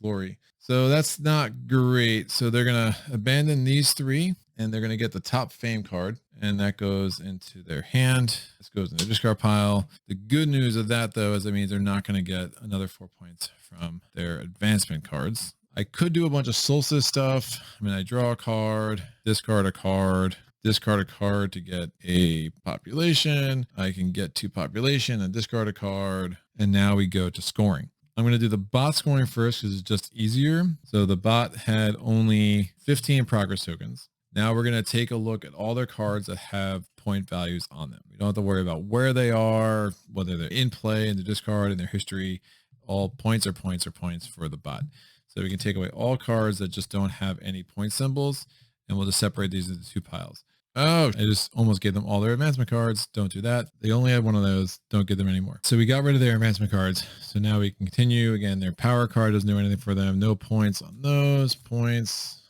glory. So that's not great. So they're going to abandon these 3. And they're going to get the top fame card, and that goes into their hand. This goes in their discard pile. The good news of that, though, is that means they're not going to get another 4 points from their advancement cards. I could do a bunch of Solstice stuff. I mean, I draw a card, discard a card to get a population. I can get 2 population and discard a card. And now we go to scoring. I'm going to do the bot scoring first because it's just easier. So the bot had only 15 progress tokens. Now we're going to take a look at all their cards that have point values on them. We don't have to worry about where they are, whether they're in play, in the discard, in their history. All points are points for the bot. So we can take away all cards that just don't have any point symbols, and we'll just separate these into 2 piles. Oh, I just almost gave them all their advancement cards. Don't do that. They only have one of those. Don't give them any more. So we got rid of their advancement cards. So now we can continue. Again, their power card doesn't do anything for them. No points on those. Points.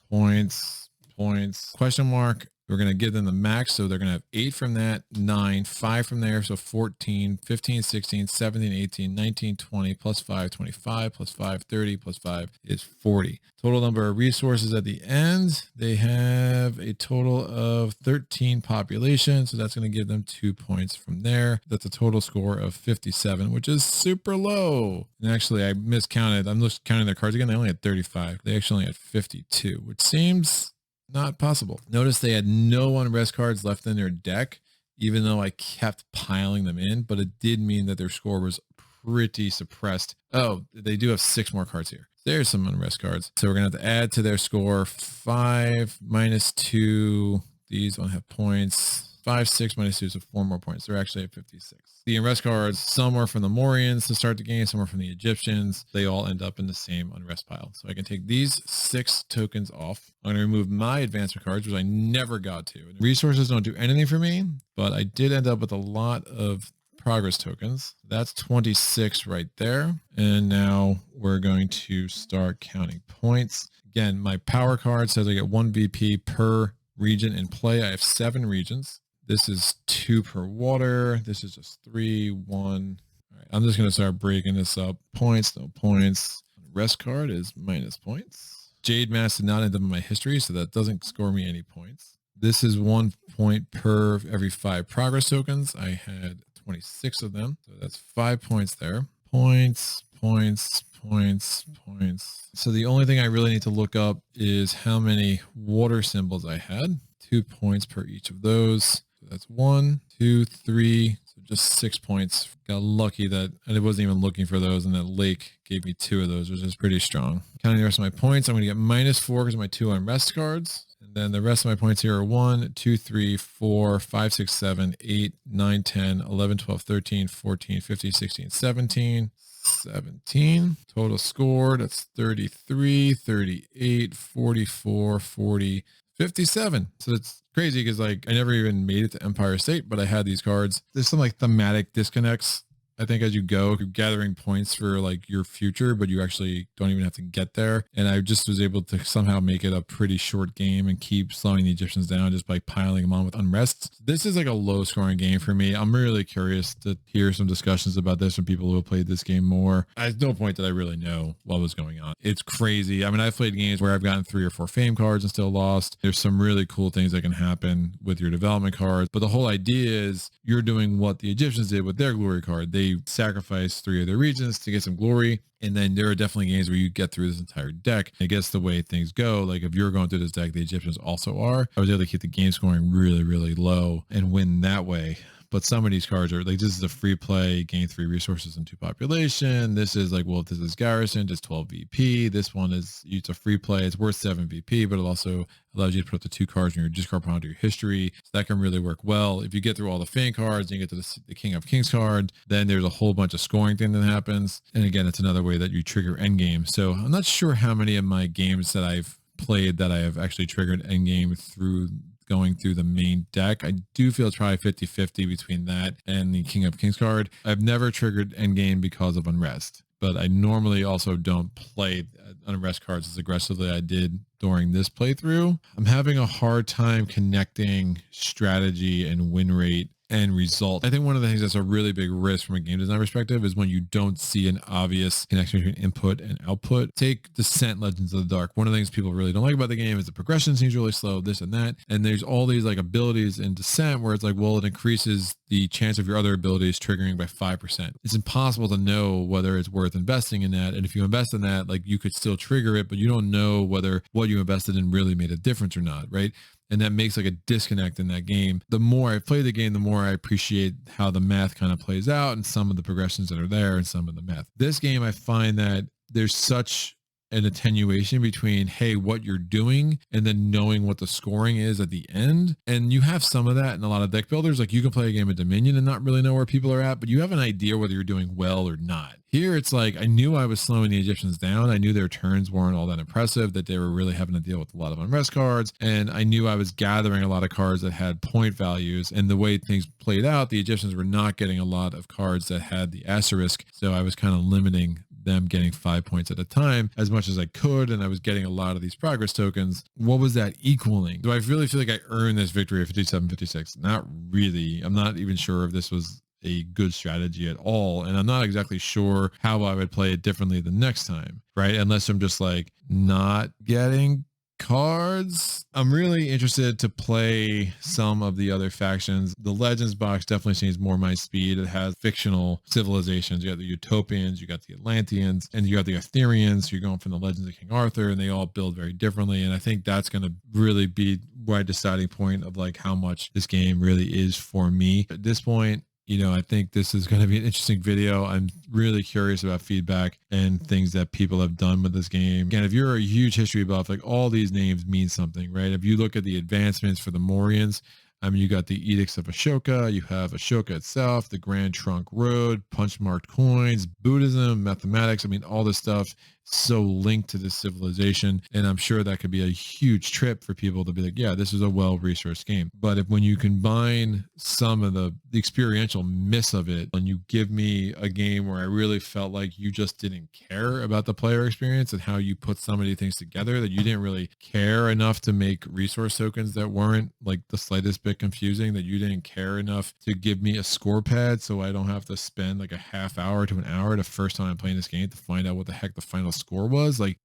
Question mark. We're going to give them the max. So they're going to have 8 from that, 9, 5 from there. So 14, 15, 16, 17, 18, 19, 20, plus 5, 25, plus 5, 30, plus 5 is 40. Total number of resources at the end. They have a total of 13 population. So that's going to give them 2 points from there. That's a total score of 57, which is super low. And actually I miscounted. I'm just counting their cards again. They only had 35. They actually only had 52, which seems not possible. Notice they had no unrest cards left in their deck, even though I kept piling them in, but it did mean that their score was pretty suppressed. Oh, they do have 6 more cards here. There's some unrest cards. So we're going to have to add to their score 5 minus 2. These don't have points. 5, 6 minus 2, so 4 more points. They're actually at 56. The unrest cards, some are from the Mauryans to start the game, some are from the Egyptians. They all end up in the same unrest pile. So I can take these 6 tokens off. I'm going to remove my advancement cards, which I never got to. Resources don't do anything for me, but I did end up with a lot of progress tokens. That's 26 right there. And now we're going to start counting points. Again, my power card says I get 1 VP per region in play. I have 7 regions. This is 2 per water. This is just 3, 1. All right, I'm just going to start breaking this up. Points, no points. Rest card is minus points. Jade Mass did not end up in my history, so that doesn't score me any points. This is 1 point per every 5 progress tokens. I had 26 of them, so that's 5 points there. Points, points, points, points. So the only thing I really need to look up is how many water symbols I had. 2 points per each of those. So that's 1, 2, 3. So just 6 points. Got lucky that I wasn't even looking for those, and that lake gave me 2 of those, which is pretty strong. Counting the rest of my points, I'm going to get -4 because of my 2 unrest cards. And then the rest of my points here are 1, 2, 3, 4, 5, 6, 7, 8, 9, 10, 11, 12, 13, 14, 15, 16, 17. 17 total score. That's 33, 38, 44, 40, 57. So it's crazy because like I never even made it to Empire State, but I had these cards. There's some like thematic disconnects. I think as you go, you're gathering points for like your future, but you actually don't even have to get there. And I just was able to somehow make it a pretty short game and keep slowing the Egyptians down just by piling them on with unrest. This is like a low scoring game for me. I'm really curious to hear some discussions about this from people who have played this game more. At no point did I really know what was going on. It's crazy. I mean, I've played games where I've gotten 3 or 4 fame cards and still lost. There's some really cool things that can happen with your development cards. But the whole idea is you're doing what the Egyptians did with their glory card. They sacrifice 3 of their regions to get some glory. And then there are definitely games where you get through this entire deck. I guess the way things go, like if you're going through this deck, the Egyptians also are. I was able to keep the game scoring really, really low and win that way. But some of these cards are like, this is a free play, gain 3 resources and 2 population. This is like, well, if this is garrison, just 12 VP. This one is, it's a free play. It's worth 7 VP, but it also allows you to put up the 2 cards in your discard pile to your history. So that can really work well. If you get through all the Fang cards and you get to the King of Kings card, then there's a whole bunch of scoring thing that happens. And again, it's another way that you trigger endgame. So I'm not sure how many of my games that I've played that I have actually triggered endgame through going through the main deck. I do feel it's probably 50-50 between that and the King of Kings card. I've never triggered endgame because of unrest, but I normally also don't play unrest cards as aggressively as I did during this playthrough. I'm having a hard time connecting strategy and win rate and result. I think one of the things that's a really big risk from a game design perspective is when you don't see an obvious connection between input and output. Take Descent Legends of the Dark. One of the things people really don't like about the game is the progression seems really slow, this and that. And there's all these like abilities in Descent where it's like, well, it increases the chance of your other abilities triggering by 5%. It's impossible to know whether it's worth investing in that. And if you invest in that, like you could still trigger it, but you don't know whether what you invested in really made a difference or not, right? And that makes like a disconnect in that game. The more I play the game, the more I appreciate how the math kind of plays out and some of the progressions that are there and some of the math. This game, I find that there's such an attenuation between, hey, what you're doing and then knowing what the scoring is at the end. And you have some of that in a lot of deck builders. Like you can play a game of Dominion and not really know where people are at, but you have an idea whether you're doing well or not. Here, it's like, I knew I was slowing the Egyptians down. I knew their turns weren't all that impressive, that they were really having to deal with a lot of unrest cards. And I knew I was gathering a lot of cards that had point values. And the way things played out, the Egyptians were not getting a lot of cards that had the asterisk. So I was kind of limiting them getting 5 points at a time as much as I could. And I was getting a lot of these progress tokens. What was that equaling? Do I really feel like I earned this victory at 57-56? Not really. I'm not even sure if this was a good strategy at all. And I'm not exactly sure how I would play it differently the next time, right? Unless I'm just like not getting cards. I'm really interested to play some of the other factions. The Legends box definitely seems more my speed. It has fictional civilizations. You got the Utopians, you got the Atlanteans, and you got the Arthurians. You're going from the Legends of King Arthur, and they all build very differently. And I think that's going to really be my deciding point of like how much this game really is for me. At this point, you know, I think this is going to be an interesting video. I'm really curious about feedback and things that people have done with this game. Again, if you're a huge history buff, like all these names mean something, right? If you look at the advancements for the Mauryans, I mean, you got the Edicts of Ashoka, you have Ashoka itself, the Grand Trunk Road, punch marked coins, Buddhism, mathematics. I mean, all this stuff so linked to this civilization. And I'm sure that could be a huge trip for people to be like, yeah, this is a well-researched game. But if when you combine some of the experiential miss of it, and you give me a game where I really felt like you just didn't care about the player experience and how you put some of these things together, that you didn't really care enough to make resource tokens that weren't like the slightest bit confusing, that you didn't care enough to give me a score pad so I don't have to spend like a half hour to an hour the first time I'm playing this game to find out what the heck the final score was. Like,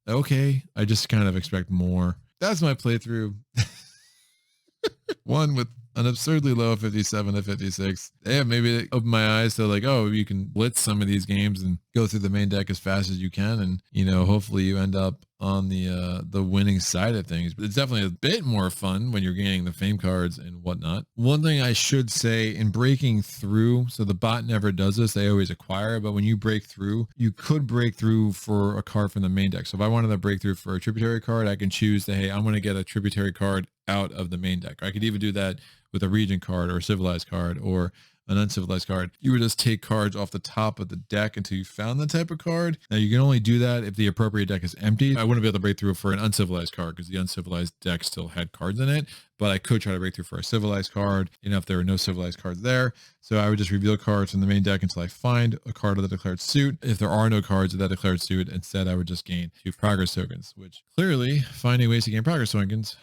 okay. I just kind of expect more. That's my playthrough. One with an absurdly low 57 to 56. Yeah, maybe it opened my eyes to like, oh, you can blitz some of these games and go through the main deck as fast as you can, and hopefully you end up on the winning side of things. But it's definitely a bit more fun when you're gaining the fame cards and whatnot. One thing I should say in breaking through, so the bot never does this, they always acquire, but when you break through, you could break through for a card from the main deck. So if I wanted to break through for a tributary card, I can choose to, hey, I'm going to get a tributary card out of the main deck. I could even do that with a region card or a civilized card or an uncivilized card. You would just take cards off the top of the deck until you found the type of card. Now you can only do that if the appropriate deck is empty. I wouldn't be able to break through for an uncivilized card because the uncivilized deck still had cards in it, but I could try to break through for a civilized card, if there were no civilized cards there. So I would just reveal cards from the main deck until I find a card of the declared suit. If there are no cards of that declared suit, instead I would just gain 2 progress tokens, which clearly finding ways to gain progress tokens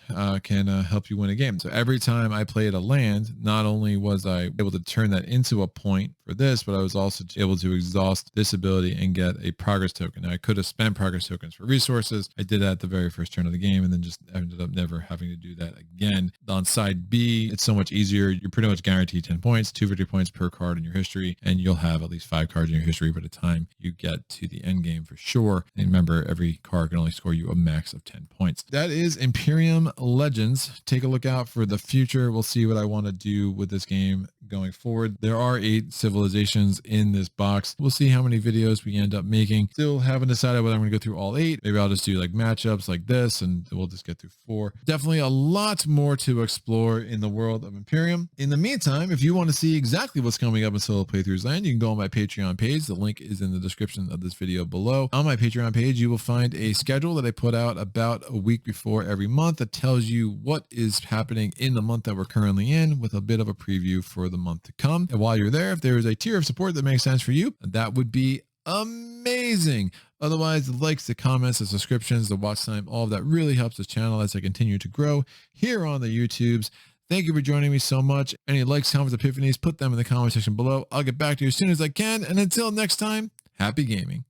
can help you win a game. So every time I played a land, not only was I able to turn that into a point for this, but I was also able to exhaust this ability and get a progress token. Now I could have spent progress tokens for resources. I did that at the very first turn of the game and then just ended up never having to do that again. On side B, it's so much easier. You're pretty much guaranteed 10 points, 2 victory points per card in your history, and you'll have at least 5 cards in your history by the time you get to the end game for sure. And remember, every card can only score you a max of 10 points. That is Imperium Legends. Take a look out for the future. We'll see what I want to do with this game going forward. There are 8 civilizations in this box. We'll see how many videos we end up making. Still haven't decided whether I'm going to go through all 8. Maybe I'll just do like matchups like this and we'll just get through 4. Definitely a lot more to explore in the world of Imperium. In the meantime, if you want to see exactly what's coming up in Solo Playthroughs Land, you can go on my Patreon page. The link is in the description of this video below. On my Patreon page, you will find a schedule that I put out about a week before every month that tells you what is happening in the month that we're currently in with a bit of a preview for the month to come. And while you're there, if there is a tier of support that makes sense for you, that would be amazing. Otherwise, the likes, the comments, the subscriptions, the watch time, all of that really helps this channel as I continue to grow here on the YouTubes. Thank you for joining me so much. Any likes, comments, epiphanies, put them in the comment section below. I'll get back to you as soon as I can. And until next time, happy gaming.